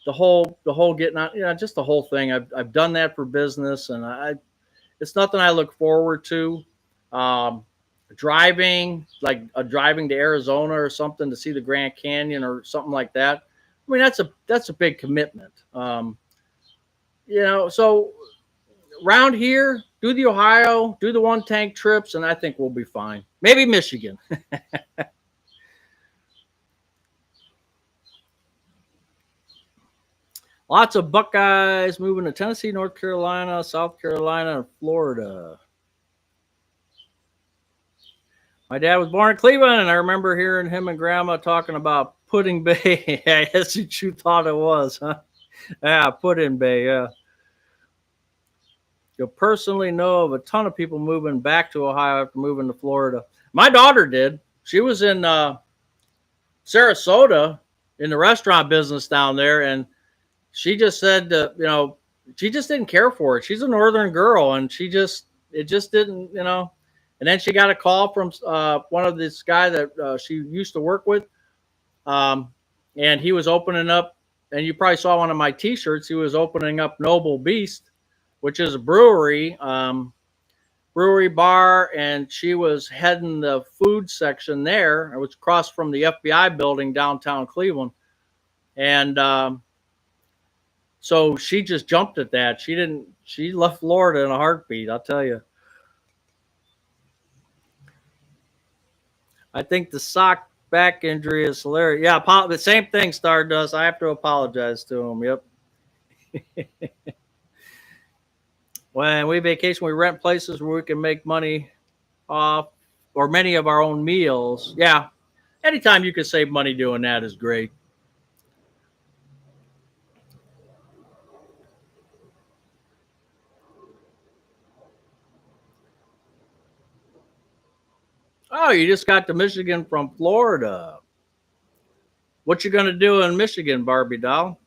whole getting on, just the whole thing. I've done that for business, and it's nothing I look forward to. Driving to Arizona or something to see the Grand Canyon or something like that. I mean, that's a big commitment. So around here, do the Ohio, do the one tank trips, and I think we'll be fine. Maybe Michigan. Lots of Buckeyes moving to Tennessee, North Carolina, South Carolina, and Florida. My dad was born in Cleveland, and I remember hearing him and Grandma talking about Pudding Bay. Yeah, that's what you thought it was, huh? Yeah, Pudding Bay. Yeah. You'll personally know of a ton of people moving back to Ohio after moving to Florida. My daughter did. She was in Sarasota in the restaurant business down there, and she just said, she just didn't care for it. She's a northern girl, and it just didn't, And then she got a call from one of this guy that she used to work with, um, and he was opening up. And you probably saw one of my T-shirts. He was opening up Noble Beast, which is a brewery bar, and she was heading the food section there. It was across from the FBI building downtown Cleveland, and so she just jumped at that. She didn't. She left Florida in a heartbeat. I'll tell you. I think the sock back injury is hilarious. Yeah, the same thing. Stardust. I have to apologize to him. Yep. When we vacation, we rent places where we can make money off or many of our own meals. Yeah, anytime you can save money doing that is great. Oh, you just got to Michigan from Florida. What you gonna do in Michigan, Barbie doll?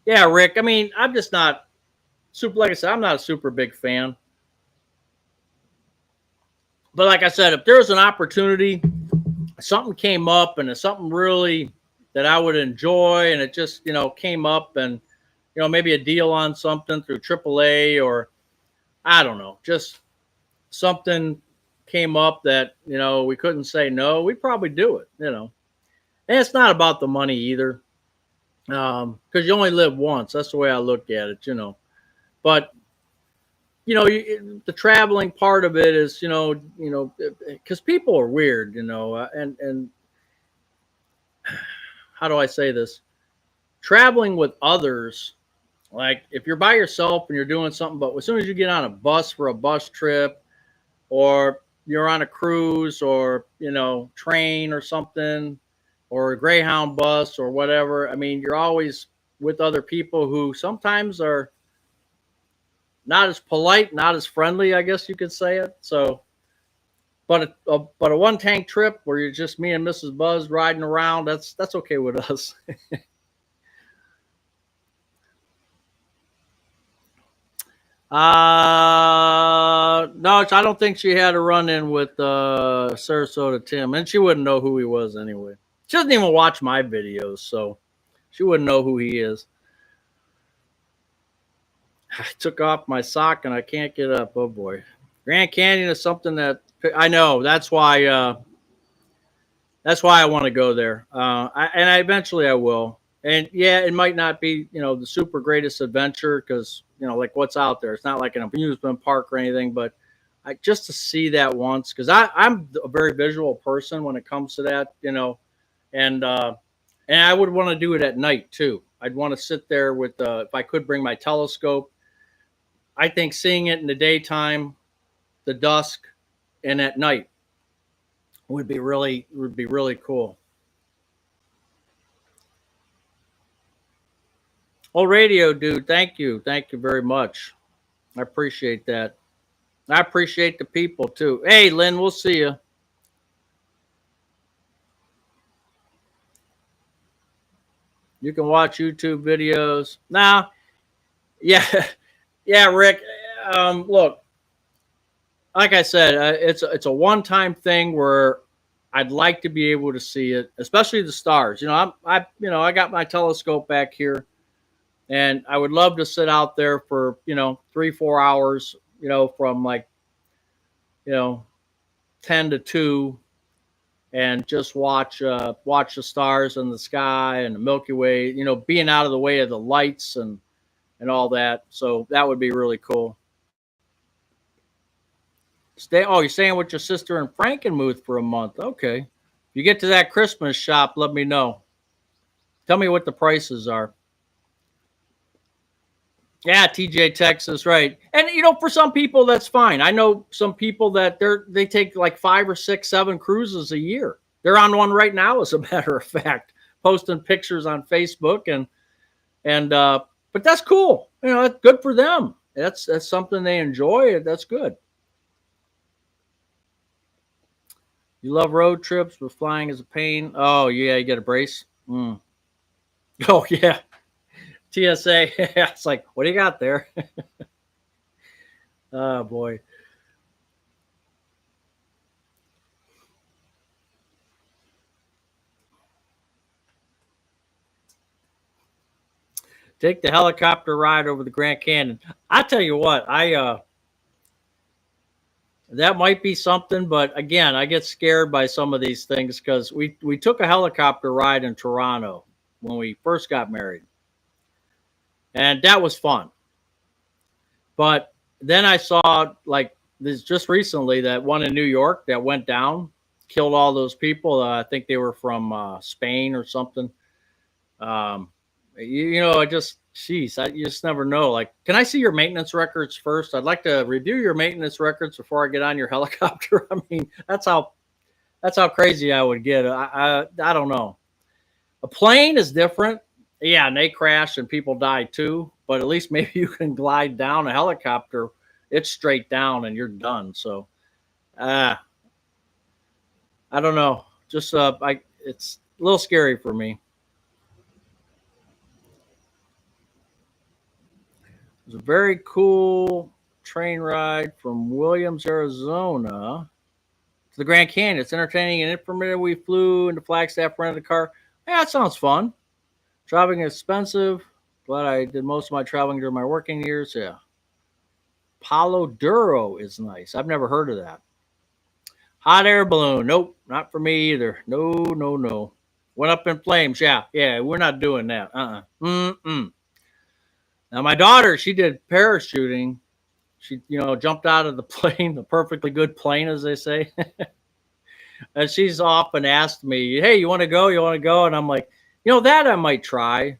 Yeah, Rick. I mean, I'm just not super. Like I said, I'm not a super big fan. But like I said, if there's an opportunity, something came up, and it's something really that I would enjoy, and it just came up, and maybe a deal on something through AAA, or I don't know, just something came up that we couldn't say no, we'd probably do it. And it's not about the money either, because you only live once. That's the way I look at it. But the traveling part of it is because people are weird, and how do I say this? Traveling with others, like if you're by yourself and you're doing something, but as soon as you get on a bus for a bus trip, or you're on a cruise, or train or something, or a Greyhound bus or whatever, I mean, you're always with other people who sometimes are not as polite, not as friendly, I guess you could say it. So, but a one tank trip where you're just me and Mrs. Buzz riding around, that's okay with us. No, I don't think she had a run in with Sarasota Tim, and she wouldn't know who he was anyway. She doesn't even watch my videos, so she wouldn't know who he is. I took off my sock and I can't get up. Oh boy, Grand Canyon is something that I know. That's why. That's why I want to go there. And eventually I will. And yeah, it might not be the super greatest adventure because like what's out there. It's not like an amusement park or anything, but just to see that once, because I'm a very visual person when it comes to that. And and I would want to do it at night too. I'd want to sit there with if I could bring my telescope. I think seeing it in the daytime, the dusk, and at night would be really cool. Oh, radio dude, thank you very much. I appreciate that. I appreciate the people too. Hey, Lynn, we'll see you. You can watch YouTube videos now. Yeah, yeah, Rick. Look, like I said, it's a one time thing where I'd like to be able to see it, especially the stars. I got my telescope back here, and I would love to sit out there for 3-4 hours. From like you know 10 to 2, and just watch the stars in the sky and the Milky Way. Being out of the way of the lights and all that. So that would be really cool. Stay. Oh, you're staying with your sister in Frankenmuth for a month. Okay. If you get to that Christmas shop, let me know. Tell me what the prices are. Yeah, TJ, Texas, right. And for some people that's fine. I know some people that they take like 5 or 6, 7 cruises a year. They're on one right now, as a matter of fact, posting pictures on Facebook and but that's cool. That's good for them. That's something they enjoy. That's good. You love road trips, but flying is a pain. Oh yeah, you get a brace. Mm. Oh yeah, TSA. It's like, what do you got there? Oh boy. Take the helicopter ride over the Grand Canyon. I tell you what, I that might be something, but again, I get scared by some of these things because we took a helicopter ride in Toronto when we first got married, and that was fun. But then I saw like this just recently, that one in New York that went down, killed all those people. I think they were from Spain or something. Um, I just, geez, you just never know. Like, can I see your maintenance records first? I'd like to review your maintenance records before I get on your helicopter. I mean, that's how crazy I would get. I don't know. A plane is different. Yeah, and they crash and people die too. But at least maybe you can glide down. A helicopter, it's straight down and you're done. So, uh, I don't know. Just it's a little scary for me. It was a very cool train ride from Williams, Arizona to the Grand Canyon. It's entertaining and informative. We flew into Flagstaff, rented a car. Yeah, that sounds fun. Traveling is expensive. Glad I did most of my traveling during my working years. Yeah. Palo Duro is nice. I've never heard of that. Hot air balloon. Nope, not for me either. No, no, no. Went up in flames. Yeah, yeah, we're not doing that. Mm-mm. Now, my daughter, she did parachuting. She, jumped out of the plane, the perfectly good plane, as they say. And she's often asked me, "Hey, you want to go? You want to go?" And I'm like, that I might try.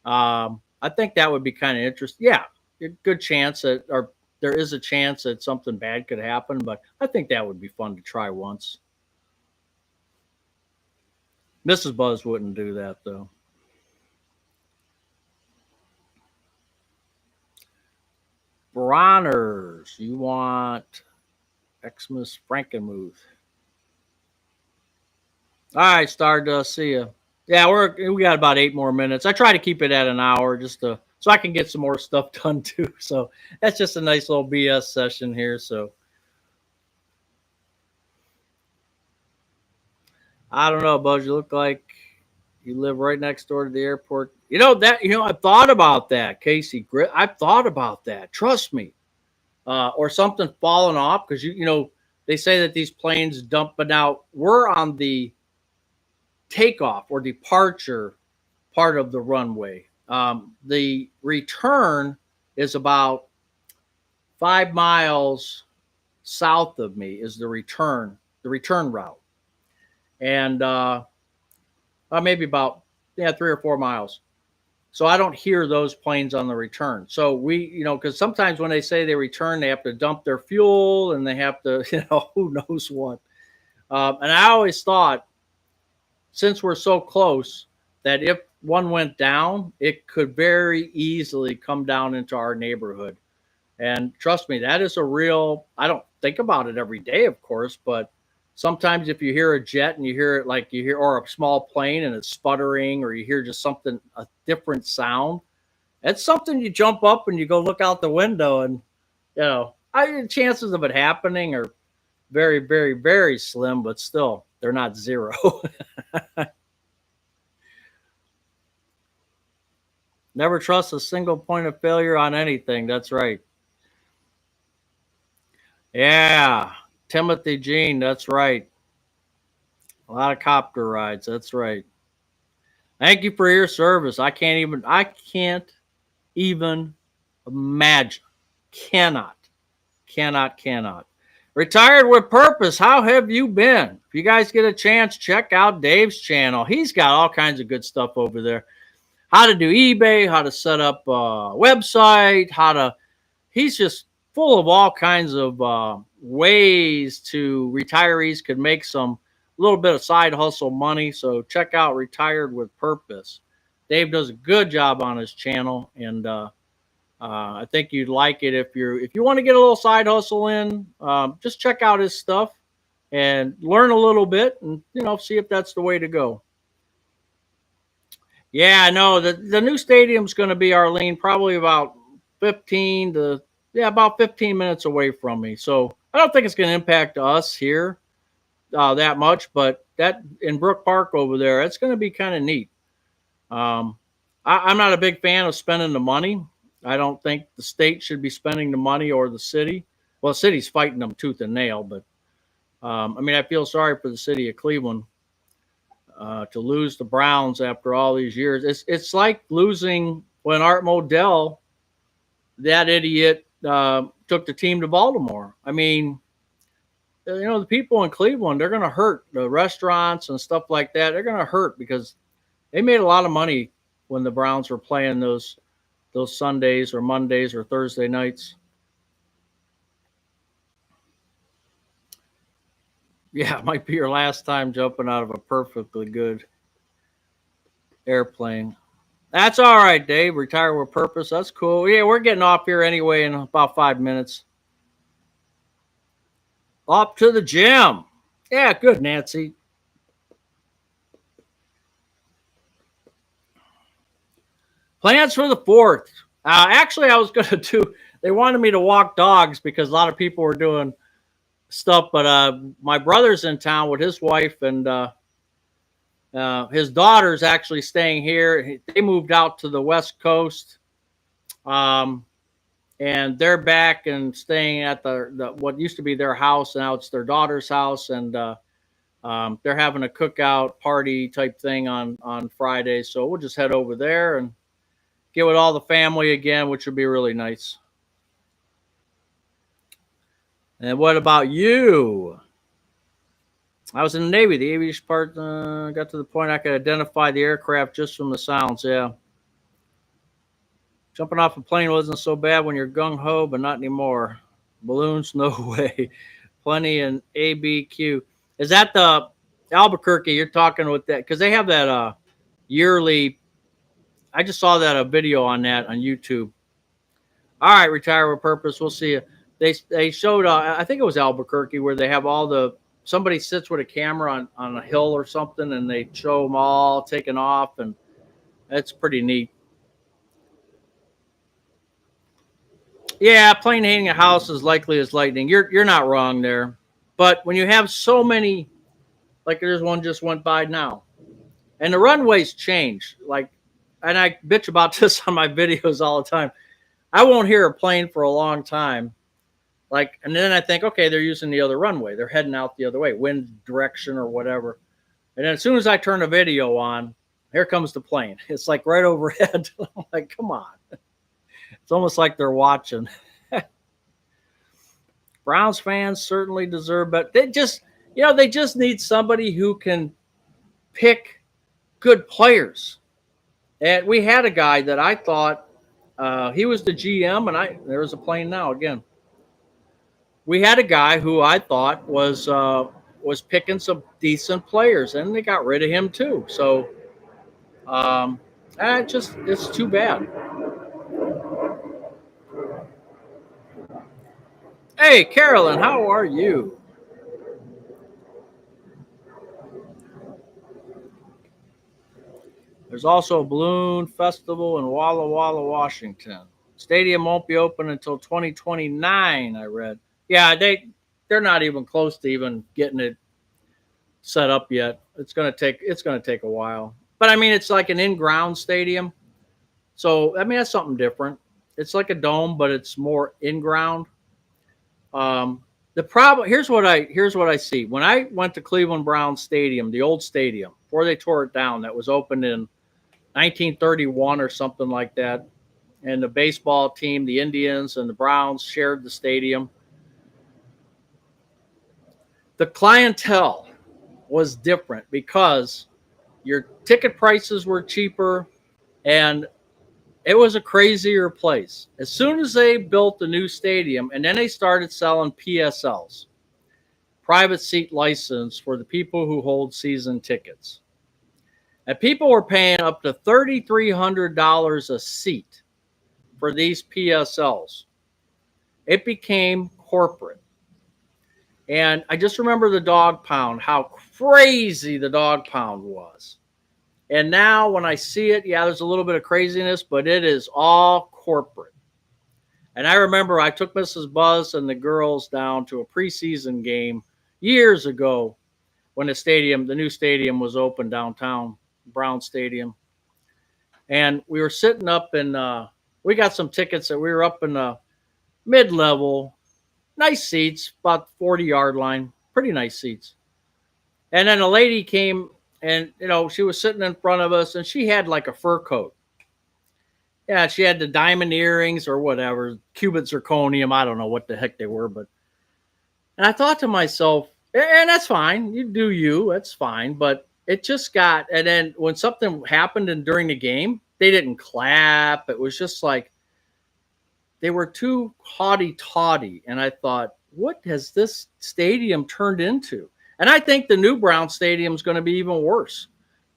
I think that would be kind of interesting. Yeah, a good chance that, or there is a chance that something bad could happen, but I think that would be fun to try once. Mrs. Buzz wouldn't do that though. Bronner's, you want Xmas Frankenmuth. All right, Stardust, see ya. Yeah, we got about 8 more minutes. I try to keep it at an hour just to so I can get some more stuff done too. So that's just a nice little BS session here. So I don't know, Buzz. You look like you live right next door to the airport. I've thought about that, Casey. I've thought about that. Trust me. Or something falling off because they say that these planes dump. But now we're on the takeoff or departure part of the runway. The return is about 5 miles south of me. Is the return route, and maybe about 3 or 4 miles. So I don't hear those planes on the return. So because sometimes when they say they return, they have to dump their fuel and they have to, who knows what. And I always thought, since we're so close, that if one went down, it could very easily come down into our neighborhood. And trust me, that is a real, I don't think about it every day, of course, but sometimes if you hear a jet and you hear it like you hear, or a small plane and it's sputtering, or you hear just something, a different sound, it's something you jump up and you go look out the window and, chances of it happening are very, very, very slim, but still, they're not zero. Never trust a single point of failure on anything. That's right. Yeah. Timothy Jean, that's right. A lot of copter rides. That's right. Thank you for your service. I can't even imagine. Cannot. Cannot. Retired with purpose. How have you been? If you guys get a chance, check out Dave's channel. He's got all kinds of good stuff over there. how to do eBay, how to set up a website, how to. He's just full of all kinds of ways to retirees could make some little bit of side hustle money. So check out Retired with Purpose. Dave does a good job on his channel, and I think you'd like it if you want to get a little side hustle in. Just check out his stuff and learn a little bit, and see if that's the way to go. Yeah, I know the new stadium's going to be, Arlene, probably about 15 to about 15 minutes away from me. So I don't think it's going to impact us here that much, but that in Brook Park over there, it's going to be kind of neat. I'm not a big fan of spending the money. I don't think the state should be spending the money, or the city. Well, the city's fighting them tooth and nail, but I mean, I feel sorry for the city of Cleveland to lose the Browns after all these years. It's like losing when Art Modell, that idiot, took the team to Baltimore. I mean, the people in Cleveland, they're going to hurt. The restaurants and stuff like that, they're going to hurt because they made a lot of money when the Browns were playing those Sundays or Mondays or Thursday nights. Yeah, it might be your last time jumping out of a perfectly good airplane. That's all right, Dave. Retire with purpose. That's cool. Yeah, we're getting off here anyway in about 5 minutes. Off to the gym. Yeah, good, Nancy. Plans for the 4th. Actually, I was going to do, they wanted me to walk dogs because a lot of people were doing stuff, but my brother's in town with his wife, and his daughter's actually staying here. They moved out to the West Coast, and they're back and staying at the what used to be their house. Now it's their daughter's house, and they're having a cookout party type thing on Friday. So we'll just head over there and get with all the family again, which would be really nice. And what about you? I was in the Navy. The aviation part got to the point I could identify the aircraft just from the sounds. Yeah. Jumping off a plane wasn't so bad when you're gung ho, but not anymore. Balloons, no way. Plenty in ABQ. Is that the Albuquerque you're talking with that? Because they have that yearly. I just saw that a video on that on YouTube. All right, Retire with Purpose. We'll see you. They showed I think it was Albuquerque, where they have all the, somebody sits with a camera on a hill or something, and they show them all taking off, and that's pretty neat. Yeah, plane hitting a house is likely as lightning. You're not wrong there, but when you have so many, like there's one just went by now, and the runways change. Like, and I bitch about this on my videos all the time. I won't hear a plane for a long time. Like, and then I think, okay, they're using the other runway. They're heading out the other way, wind direction or whatever. And then as soon as I turn the video on, here comes the plane. It's like right overhead. I'm like, come on. It's almost like they're watching. Browns fans certainly deserve, but they just need somebody who can pick good players. And we had a guy that I thought he was the GM, and there's a plane now again. We had a guy who I thought was picking some decent players, and they got rid of him too. So it's too bad. Hey, Carolyn, how are you? There's also a balloon festival in Walla Walla, Washington. Stadium won't be open until 2029, I read. Yeah, they're not even close to even getting it set up yet. It's gonna take a while. But I mean, it's like an in-ground stadium. So I mean, that's something different. It's like a dome, but it's more in-ground. The problem here's what I see. When I went to Cleveland Browns Stadium, the old stadium, before they tore it down, that was opened in 1931 or something like that, and the baseball team, the Indians and the Browns, shared the stadium. The clientele was different because your ticket prices were cheaper. And it was a crazier place. As soon as they built the new stadium, and then they started selling PSLs, private seat license for the people who hold season tickets. And people were paying up to $3,300 a seat for these PSLs. It became corporate. And I just remember the dog pound, how crazy the dog pound was. And now when I see it, yeah, there's a little bit of craziness, but it is all corporate. And I remember I took Mrs. Buzz and the girls down to a preseason game years ago when the new stadium was open downtown, Brown Stadium. And we were sitting up in, we got some tickets that we were up in the mid level, nice seats, about 40-yard line, pretty nice seats. And then a lady came and, she was sitting in front of us and she had like a fur coat. Yeah, she had the diamond earrings or whatever, cubic zirconium. I don't know what the heck they were, but and I thought to myself, and that's fine. You do you, that's fine. But it just got, and then when something happened and during the game, they didn't clap. It was just like they were too haughty toddy. And I thought, what has this stadium turned into? And I think the new Brown Stadium is going to be even worse.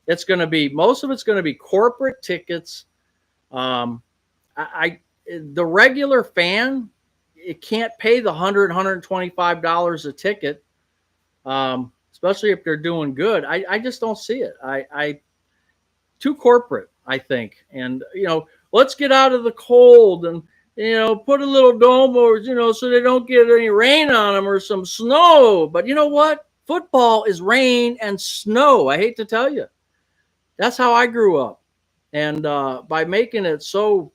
It's going to be, most of it's going to be corporate tickets. The regular fan, it can't pay the $125 a ticket, especially if they're doing good. I just don't see it. I too corporate, I think. And let's get out of the cold and put a little dome over, so they don't get any rain on them or some snow. But you know what? Football is rain and snow. I hate to tell you. That's how I grew up. And by making it so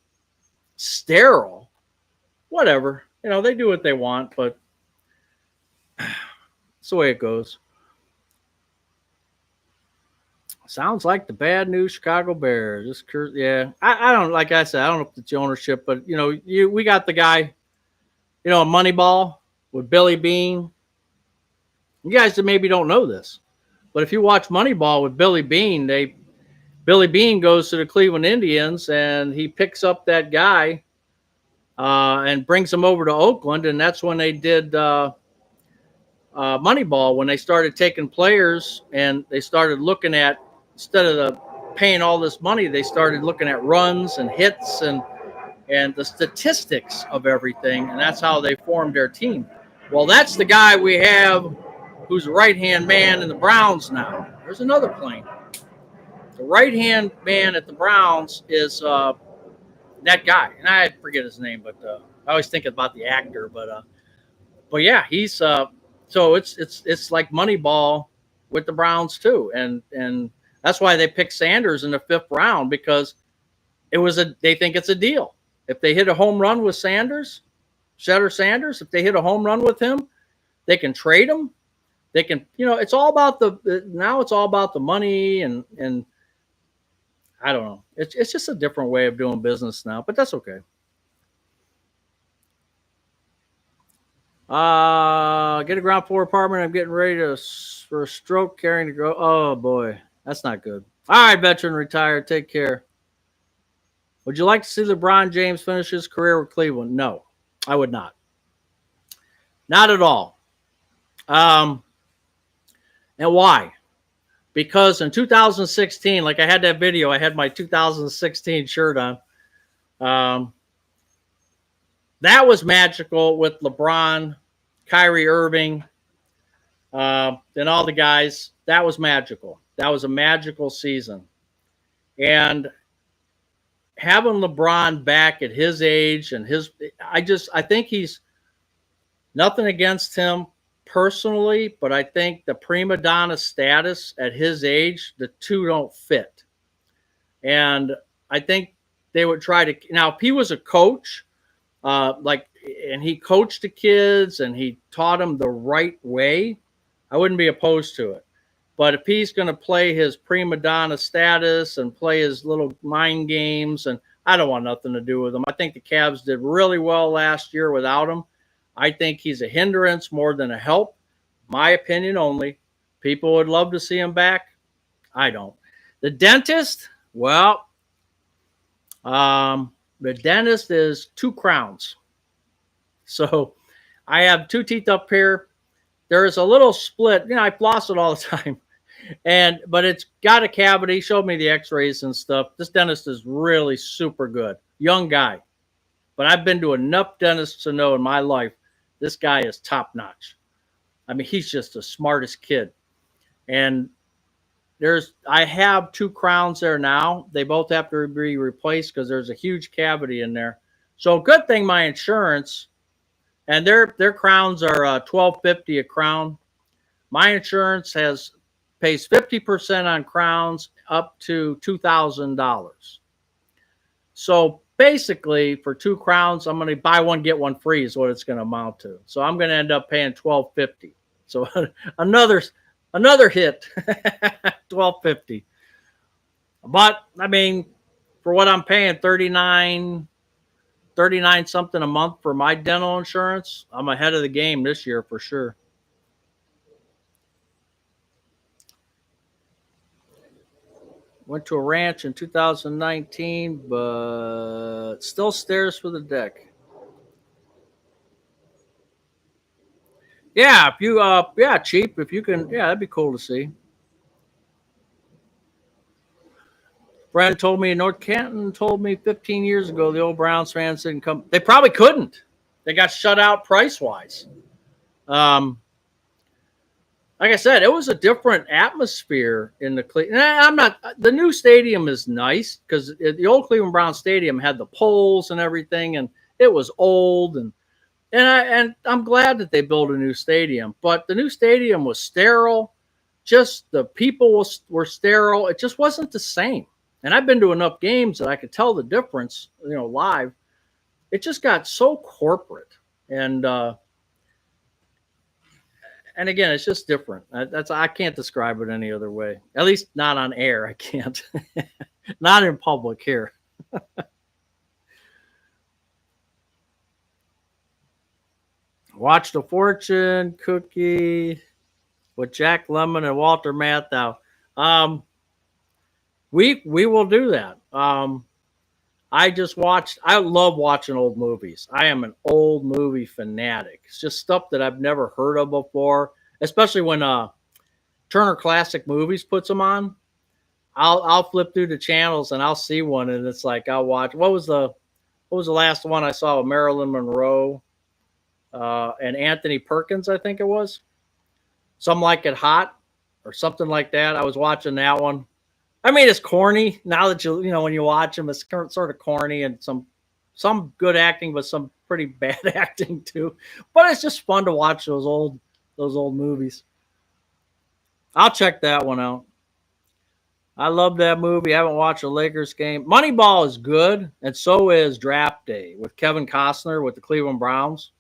sterile, whatever, they do what they want, but it's the way it goes. Sounds like the bad news Chicago Bears. Yeah, I don't, like I said, I don't know if it's the ownership, but we got the guy, Moneyball with Billy Bean. You guys that maybe don't know this, but if you watch Moneyball with Billy Bean, Billy Bean goes to the Cleveland Indians and he picks up that guy and brings him over to Oakland, and that's when they did Moneyball, when they started taking players and they started looking at, instead of paying all this money, they started looking at runs and hits and the statistics of everything, and that's how they formed their team. Well, that's the guy we have who's the right-hand man in the Browns now. There's another plane. The right-hand man at the Browns is that guy, and I forget his name, but I always think about the actor. But yeah, he's so it's like Moneyball with the Browns too, and that's why they picked Sanders in the 5th round, because they think it's a deal. If they hit a home run with Shedder Sanders, if they hit a home run with him, they can trade him. They can, it's all about now it's all about the money and I don't know. It's just a different way of doing business now, but that's okay. Get a ground floor apartment. I'm getting ready for a stroke carrying to grow. Oh boy, that's not good. All right, veteran retired. Take care. Would you like to see LeBron James finish his career with Cleveland? No, I would not. Not at all. And why? Because in 2016, like I had that video, I had my 2016 shirt on. That was magical with LeBron, Kyrie Irving, and all the guys. That was magical. That was a magical season. And having LeBron back at his age and I think he's nothing against him personally, but I think the prima donna status at his age, the two don't fit. And I think they would try to, now if he was a coach, and he coached the kids and he taught them the right way, I wouldn't be opposed to it. But if he's going to play his prima donna status and play his little mind games, and I don't want nothing to do with him. I think the Cavs did really well last year without him. I think he's a hindrance more than a help. My opinion only. People would love to see him back. I don't. The dentist, well, The dentist is 2 crowns. So I have 2 teeth up here. There is a little split. I floss it all the time. But it's got a cavity. Showed me the x-rays and stuff. This dentist is really super good. Young guy. But I've been to enough dentists to know in my life, this guy is top notch. I mean, he's just the smartest kid. And I have 2 crowns there now. They both have to be replaced because there's a huge cavity in there. So good thing my insurance, and their crowns are $12.50 a crown. My insurance pays 50% on crowns up to $2,000. So basically, for 2 crowns, I'm going to buy one get one free is what it's going to amount to. So I'm going to end up paying $12.50. So another hit, $12.50. But I mean, for what I'm paying, $39 something a month for my dental insurance, I'm ahead of the game this year for sure. Went to a ranch in 2019, but still stairs for the deck. Yeah, if you cheap, if you can, that'd be cool to see. Brad told me North Canton told me 15 years ago the old Browns fans didn't come. They probably couldn't. They got shut out price wise. Like I said, it was a different atmosphere in the Cleveland. The new stadium is nice because the old Cleveland Browns stadium had the poles and everything, and it was old and I'm glad that they built a new stadium. But the new stadium was sterile. Just the people were sterile. It just wasn't the same. And I've been to enough games that I could tell the difference, live. It just got so corporate. And again, it's just different. I can't describe it any other way. At least not on air. I can't. Not in public here. Watched a fortune cookie with Jack Lemmon and Walter Matthau. We will do that. I love watching old movies. I am an old movie fanatic. It's just stuff that I've never heard of before, especially when Turner Classic Movies puts them on. I'll flip through the channels and I'll see one, and it's like I'll watch. What was the last one I saw with Marilyn Monroe and Anthony Perkins? I think it was Some Like It Hot or something like that. I was watching that one. I mean, it's corny now that when you watch them, it's sort of corny and some good acting, but some pretty bad acting too. But it's just fun to watch those old movies. I'll check that one out. I love that movie. I haven't watched a Lakers game. Moneyball is good, and so is Draft Day with Kevin Costner with the Cleveland Browns.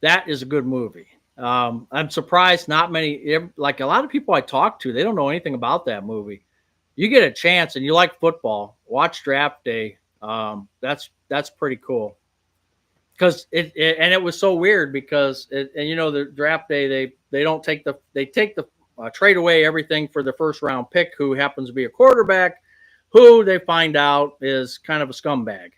That is a good movie. I'm surprised not many, like a lot of people I talk to, they don't know anything about that movie. You get a chance and you like football, watch Draft Day. That's pretty cool. Because it was so weird because the Draft Day they take the trade away everything for the first round pick who happens to be a quarterback who they find out is kind of a scumbag.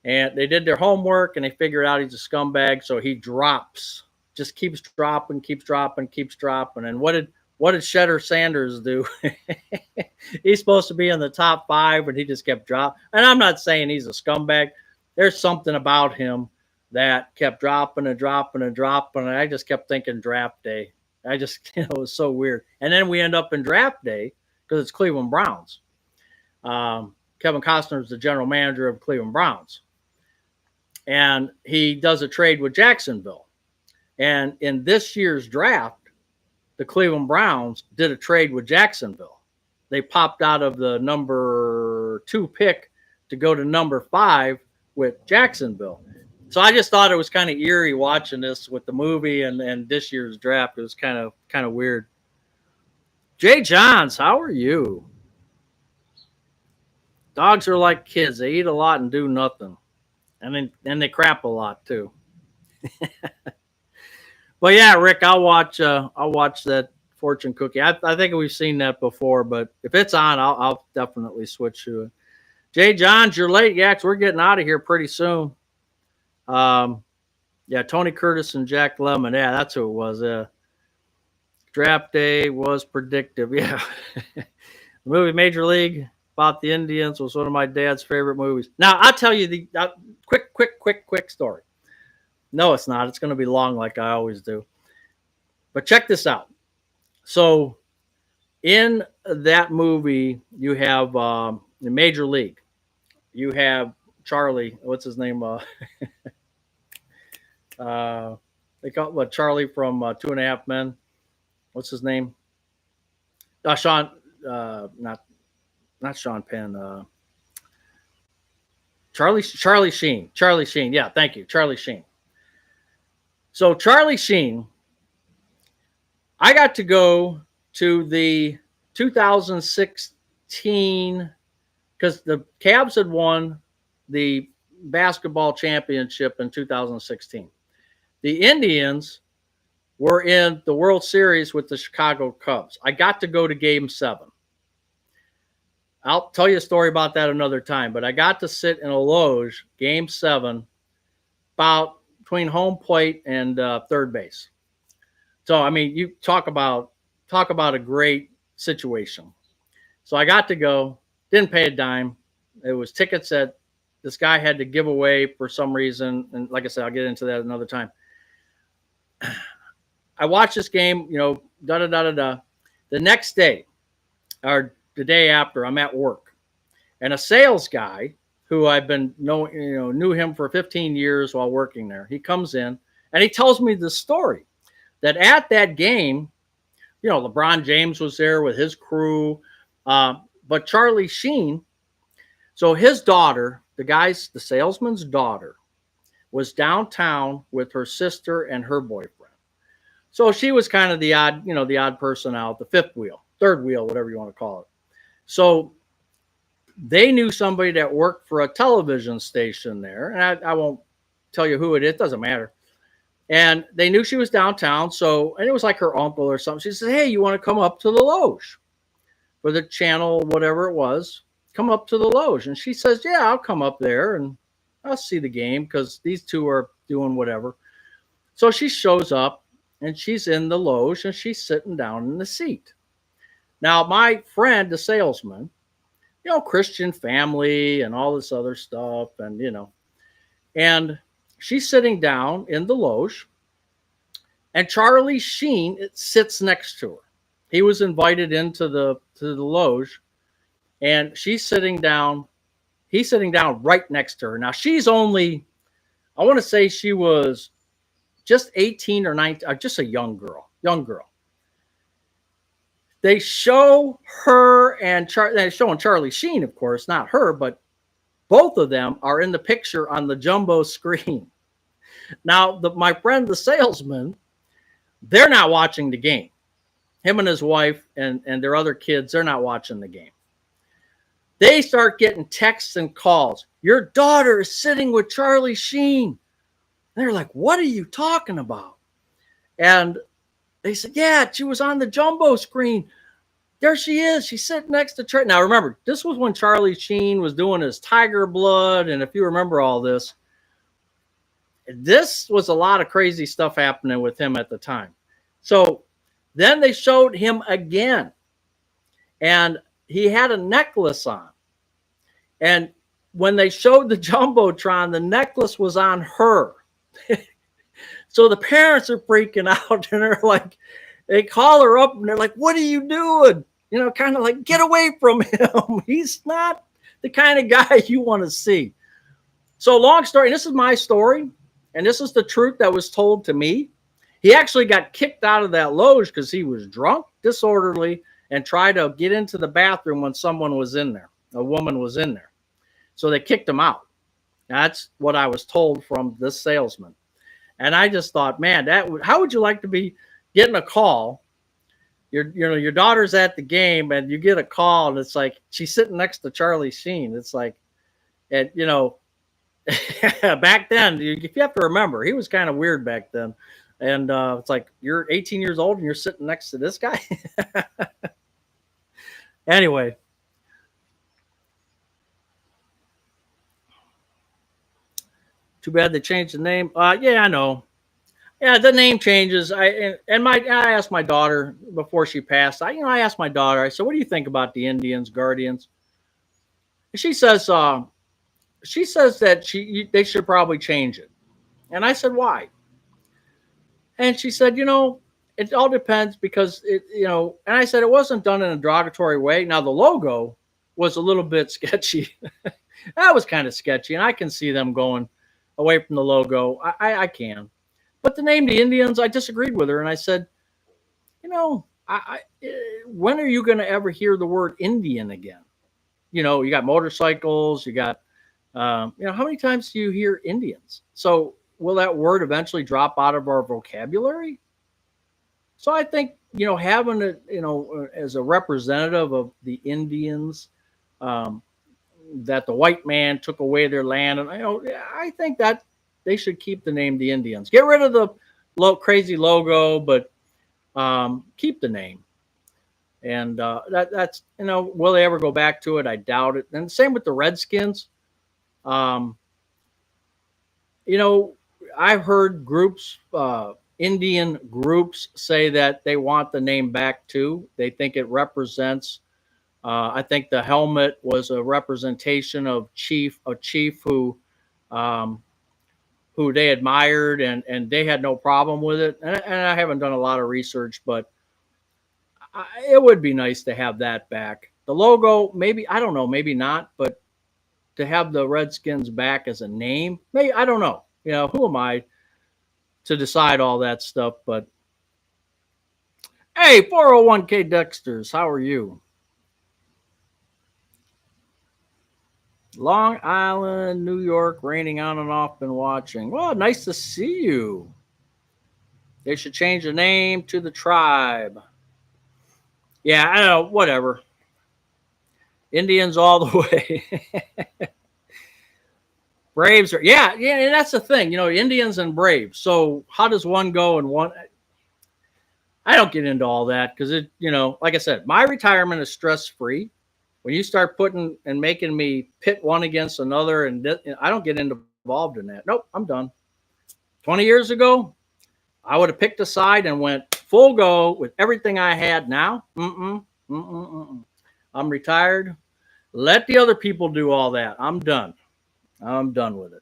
And they did their homework and they figured out he's a scumbag, so he drops. Just keeps dropping. And what did Shedder Sanders do? He's supposed to be in the top 5, and he just kept dropping. And I'm not saying he's a scumbag. There's something about him that kept dropping. And I just kept thinking Draft Day. I just, it was so weird. And then we end up in Draft Day because it's Cleveland Browns. Kevin Costner is the general manager of Cleveland Browns. And he does a trade with Jacksonville. And in this year's draft, the Cleveland Browns did a trade with Jacksonville. They popped out of the number 2 pick to go to number 5 with Jacksonville. So I just thought it was kind of eerie watching this with the movie and this year's draft. It was kind of weird. Jay Johns, how are you? Dogs are like kids. They eat a lot and do nothing. And they crap a lot too. But yeah, Rick, I'll watch that fortune cookie. I think we've seen that before, but if it's on, I'll definitely switch to it. Jay Johns, you're late. Yeah, 'cause we're getting out of here pretty soon. Yeah, Tony Curtis and Jack Lemmon. Yeah, that's who it was. Draft day was predictive. Yeah. The movie Major League about the Indians was one of my dad's favorite movies. Now, I'll tell you the quick story. No, it's not. It's going to be long like I always do. But check this out. So, in that movie, you have the Major League. You have Charlie. What's his name? They call it Charlie from Two and a Half Men. What's his name? Sean. Not Sean Penn. Charlie Sheen. Charlie Sheen. Yeah, thank you, Charlie Sheen. So Charlie Sheen, I got to go to the 2016 because the Cavs had won the basketball championship in 2016. The Indians were in the World Series with the Chicago Cubs. I got to go to Game 7. I'll tell you a story about that another time, but I got to sit in a loge, Game 7, about between home plate and third base. So, I mean, you talk about a great situation. So I got to go, didn't pay a dime. It was tickets that this guy had to give away for some reason. And like I said, I'll get into that another time. I watched this game, The next day, or the day after, I'm at work. And a sales guy who I've been knew him for 15 years while working there, he comes in and he tells me the story that at that game, LeBron James was there with his crew, but Charlie Sheen, so his daughter, the salesman's daughter, was downtown with her sister and her boyfriend. So she was kind of the odd person out, the fifth wheel, third wheel, whatever you want to call it. So they knew somebody that worked for a television station there, and I won't tell you who it is, it doesn't matter. And they knew she was downtown, and it was like her uncle or something. She said, "Hey, you want to come up to the loge for the channel, whatever it was? Come up to the loge." And she says, "Yeah, I'll come up there and I'll see the game because these two are doing whatever." So she shows up and she's in the loge and she's sitting down in the seat. Now, my friend, the salesman, Christian family and all this other stuff, and she's sitting down in the loge, and Charlie Sheen sits next to her. He was invited into the loge, and she's sitting down. He's sitting down right next to her. Now she's only, I want to say she was just 18 or 19, just a young girl. They show her and they're showing Charlie Sheen, of course, not her, but both of them are in the picture on the jumbo screen. Now, my friend, the salesman, they're not watching the game. Him and his wife and their other kids, they're not watching the game. They start getting texts and calls. "Your daughter is sitting with Charlie Sheen." And they're like, "What are you talking about?" And they said, "Yeah, she was on the jumbo screen. There she is. She's sitting next to Charlie." Now, remember, this was when Charlie Sheen was doing his Tiger Blood. And if you remember all this was a lot of crazy stuff happening with him at the time. So then they showed him again. And he had a necklace on. And when they showed the Jumbotron, the necklace was on her. So the parents are freaking out and they're like, they call her up and they're like, "What are you doing?" Kind of like, get away from him. He's not the kind of guy you want to see. So long story, and this is my story, and this is the truth that was told to me. He actually got kicked out of that loge because he was drunk, disorderly, and tried to get into the bathroom when someone was in there. A woman was in there. So they kicked him out. That's what I was told from this salesman. And I just thought, man, how would you like to be getting a call? Your daughter's at the game and you get a call and it's like she's sitting next to Charlie Sheen. It's like, and back then, you have to remember, he was kind of weird back then. And it's like, you're 18 years old and you're sitting next to this guy. Anyway, too bad they changed the name. Yeah, I know. Yeah, the name changes. I asked my daughter before she passed. I asked my daughter. I said, "What do you think about the Indians, Guardians?" And she says that they should probably change it. And I said, "Why?" And she said, it all depends because And I said it wasn't done in a derogatory way. Now the logo was a little bit sketchy. That was kind of sketchy, and I can see them going away from the logo. I can. But the name, the Indians, I disagreed with her, and I said, when are you going to ever hear the word Indian again? You got motorcycles, you got, how many times do you hear Indians? So will that word eventually drop out of our vocabulary? So I think, having it, as a representative of the Indians, um, that the white man took away their land, and I think that they should keep the name the Indians. Get rid of the crazy logo, but keep the name. And that's will they ever go back to it? I doubt it. And same with the Redskins. Um, you know, I've heard groups, Indian groups, say that they want the name back too. They think it represents. I think the helmet was a representation of a chief um, who they admired, and they had no problem with it. And I haven't done a lot of research, but it would be nice to have that back. The logo, maybe, I don't know, maybe not, but to have the Redskins back as a name, maybe, I don't know. Who am I to decide all that stuff? But hey, 401k Dexters, how are you? Long Island, New York, raining on and off, been watching. Well, nice to see you. They should change the name to the tribe. Yeah, I don't know, whatever. Indians all the way. Braves are, yeah, and that's the thing, Indians and Braves. So how does one go and one? I don't get into all that because like I said, my retirement is stress free. When you start putting and making me pit one against another, and I don't get involved in that. Nope, I'm done. 20 years ago, I would have picked a side and went full go with everything I had. Now, I'm retired. Let the other people do all that. I'm done. I'm done with it.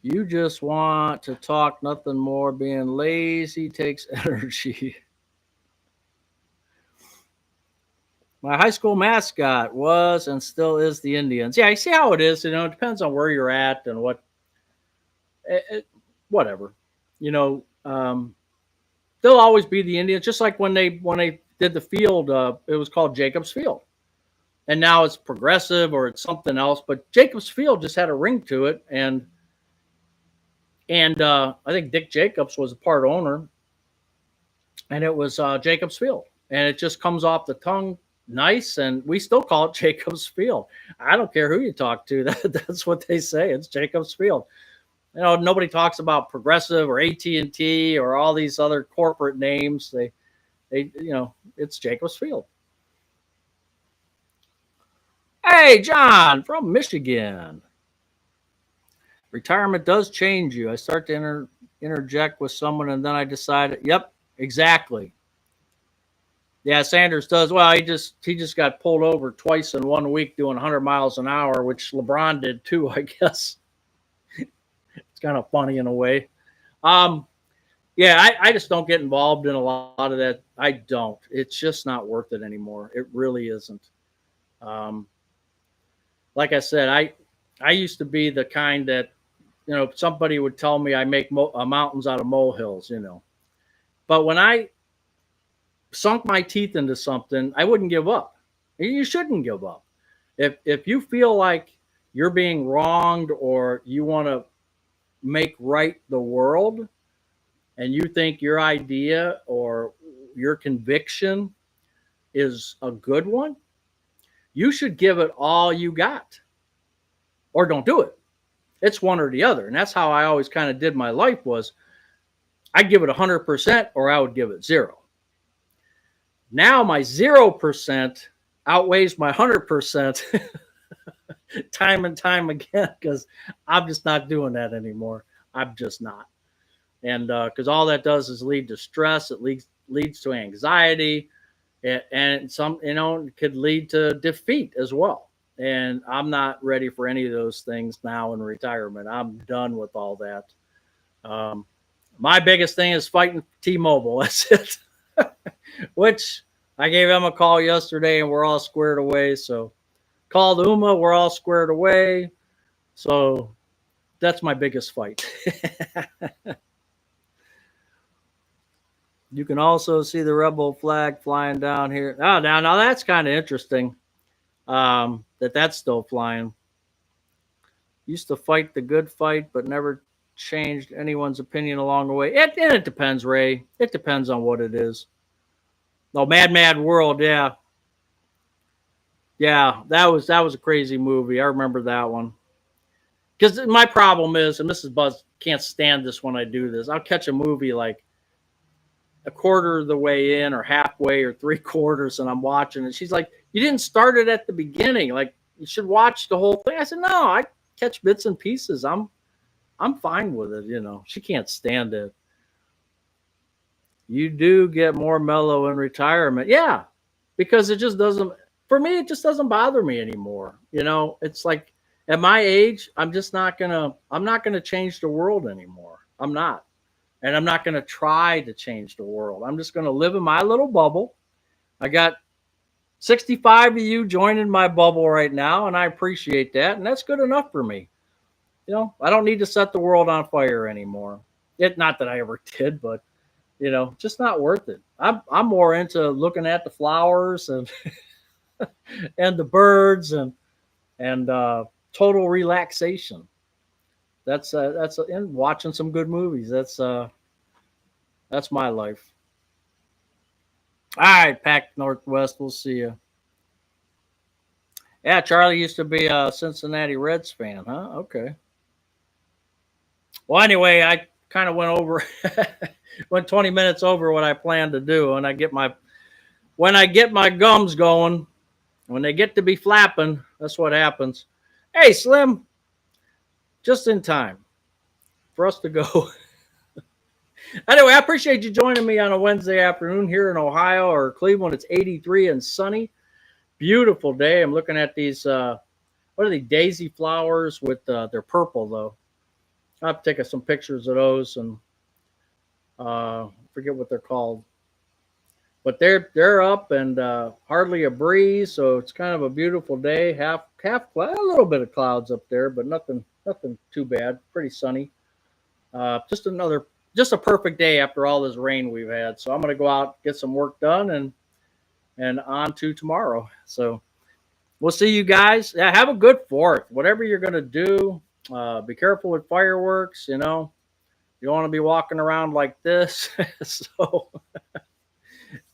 You just want to talk, nothing more. Being lazy takes energy. My high school mascot was and still is the Indians. Yeah, you see how it is. It depends on where you're at and whatever. You know, um, they'll always be the Indians. Just like when they did the field, it was called Jacobs Field, and now it's Progressive or it's something else. But Jacobs Field just had a ring to it, and I think Dick Jacobs was a part owner, and it was Jacobs Field, and it just comes off the tongue nice, and we still call it Jacobs Field. I don't care who you talk to; that's what they say. It's Jacobs Field. Nobody talks about Progressive or AT&T or all these other corporate names. It's Jacobs Field. Hey, John from Michigan. Retirement does change you. I start to interject with someone, and then I decide, yep, exactly. Yeah, Sanders does. Well, he just got pulled over twice in 1 week doing 100 miles an hour, which LeBron did too, I guess. It's kind of funny in a way. Um, yeah, I just don't get involved in a lot of that. I don't. It's just not worth it anymore. It really isn't. Um, like I said, I used to be the kind that somebody would tell me I make mountains out of molehills. But when I sunk my teeth into something, I wouldn't give up. You shouldn't give up. If you feel like you're being wronged or you want to make right the world, and you think your idea or your conviction is a good one, you should give it all you got, or don't do it. It's one or the other. And that's how I always kind of did my life was I'd give it 100% or I would give it 0. Now my 0% outweighs my 100% time and time again because I'm just not doing that anymore. I'm just not. And because all that does is lead to stress. It leads to anxiety, and some, could lead to defeat as well. And I'm not ready for any of those things now in retirement. I'm done with all that. My biggest thing is fighting T-Mobile. That's it. Which I gave them a call yesterday, and we're all squared away. So called Uma, we're all squared away. So that's my biggest fight. You can also see the rebel flag flying down here. Oh, now that's kind of interesting. That's still flying. Used to fight the good fight, but never changed anyone's opinion along the way. It depends, Ray. It depends on what it is. No, Mad World, yeah. Yeah, that was a crazy movie. I remember that one. Because my problem is, and Mrs. Buzz can't stand this when I do this, I'll catch a movie like a quarter of the way in or halfway or 3/4 and I'm watching it. She's like, you didn't start it at the beginning. Like, you should watch the whole thing. I said, no, I catch bits and pieces. I'm fine with it, She can't stand it. You do get more mellow in retirement. Yeah, because it just doesn't, for me, it just doesn't bother me anymore. It's like at my age, I'm not going to change the world anymore. I'm not. And I'm not going to try to change the world. I'm just going to live in my little bubble. I got 65 of you joining my bubble right now, and I appreciate that. And that's good enough for me. I don't need to set the world on fire anymore. Not that I ever did, but, just not worth it. I'm more into looking at the flowers and and the birds and total relaxation. And watching some good movies. That's my life. All right, Pac Northwest. We'll see you. Yeah, Charlie used to be a Cincinnati Reds fan, huh? Okay. Well, anyway, I kind of went 20 minutes over what I planned to do, and when I get my gums going, when they get to be flapping, that's what happens. Hey, Slim, just in time for us to go. Anyway, I appreciate you joining me on a Wednesday afternoon here in Ohio or Cleveland. It's 83 and sunny. Beautiful day. I'm looking at these, what are they, daisy flowers with, they're purple though. I'll have to take some pictures of those and forget what they're called. But they're up and hardly a breeze, so it's kind of a beautiful day. Half a little bit of clouds up there, but nothing too bad. Pretty sunny. Just a perfect day after all this rain we've had. So I'm going to go out, get some work done, and on to tomorrow. So we'll see you guys. Yeah, have a good 4th. Whatever you're going to do, be careful with fireworks. You don't want to be walking around like this. So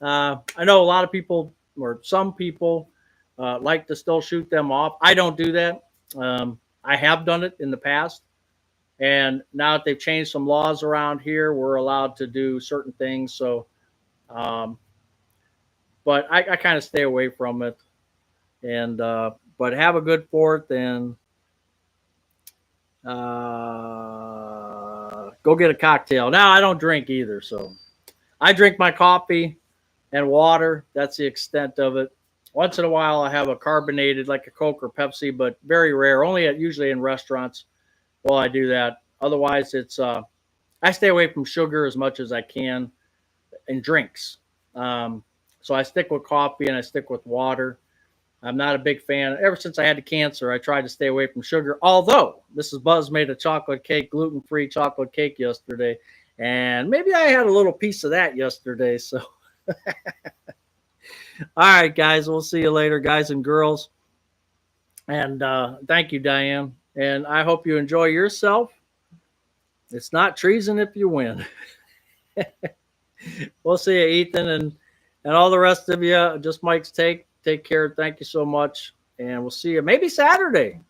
I know a lot of people, or some people, like to still shoot them off. I don't do that. I have done it in the past. And now that they've changed some laws around here, we're allowed to do certain things. So, but I kind of stay away from it. And but have a good 4th and go get a cocktail. Now, I don't drink either, so I drink my coffee and water. That's the extent of it. Once in a while, I have a carbonated, like a Coke or Pepsi, but very rare. Usually in restaurants. Well, I do that. Otherwise, it's I stay away from sugar as much as I can in drinks. So I stick with coffee and I stick with water. I'm not a big fan. Ever since I had the cancer, I tried to stay away from sugar. Although Mrs. Buzz made a chocolate cake, gluten-free chocolate cake yesterday, and maybe I had a little piece of that yesterday. So, all right, guys, we'll see you later, guys and girls. And thank you, Diane. And I hope you enjoy yourself. It's not treason if you win. We'll see you, Ethan, and all the rest of you. Just Mike's take care. Thank you so much. And we'll see you maybe Saturday.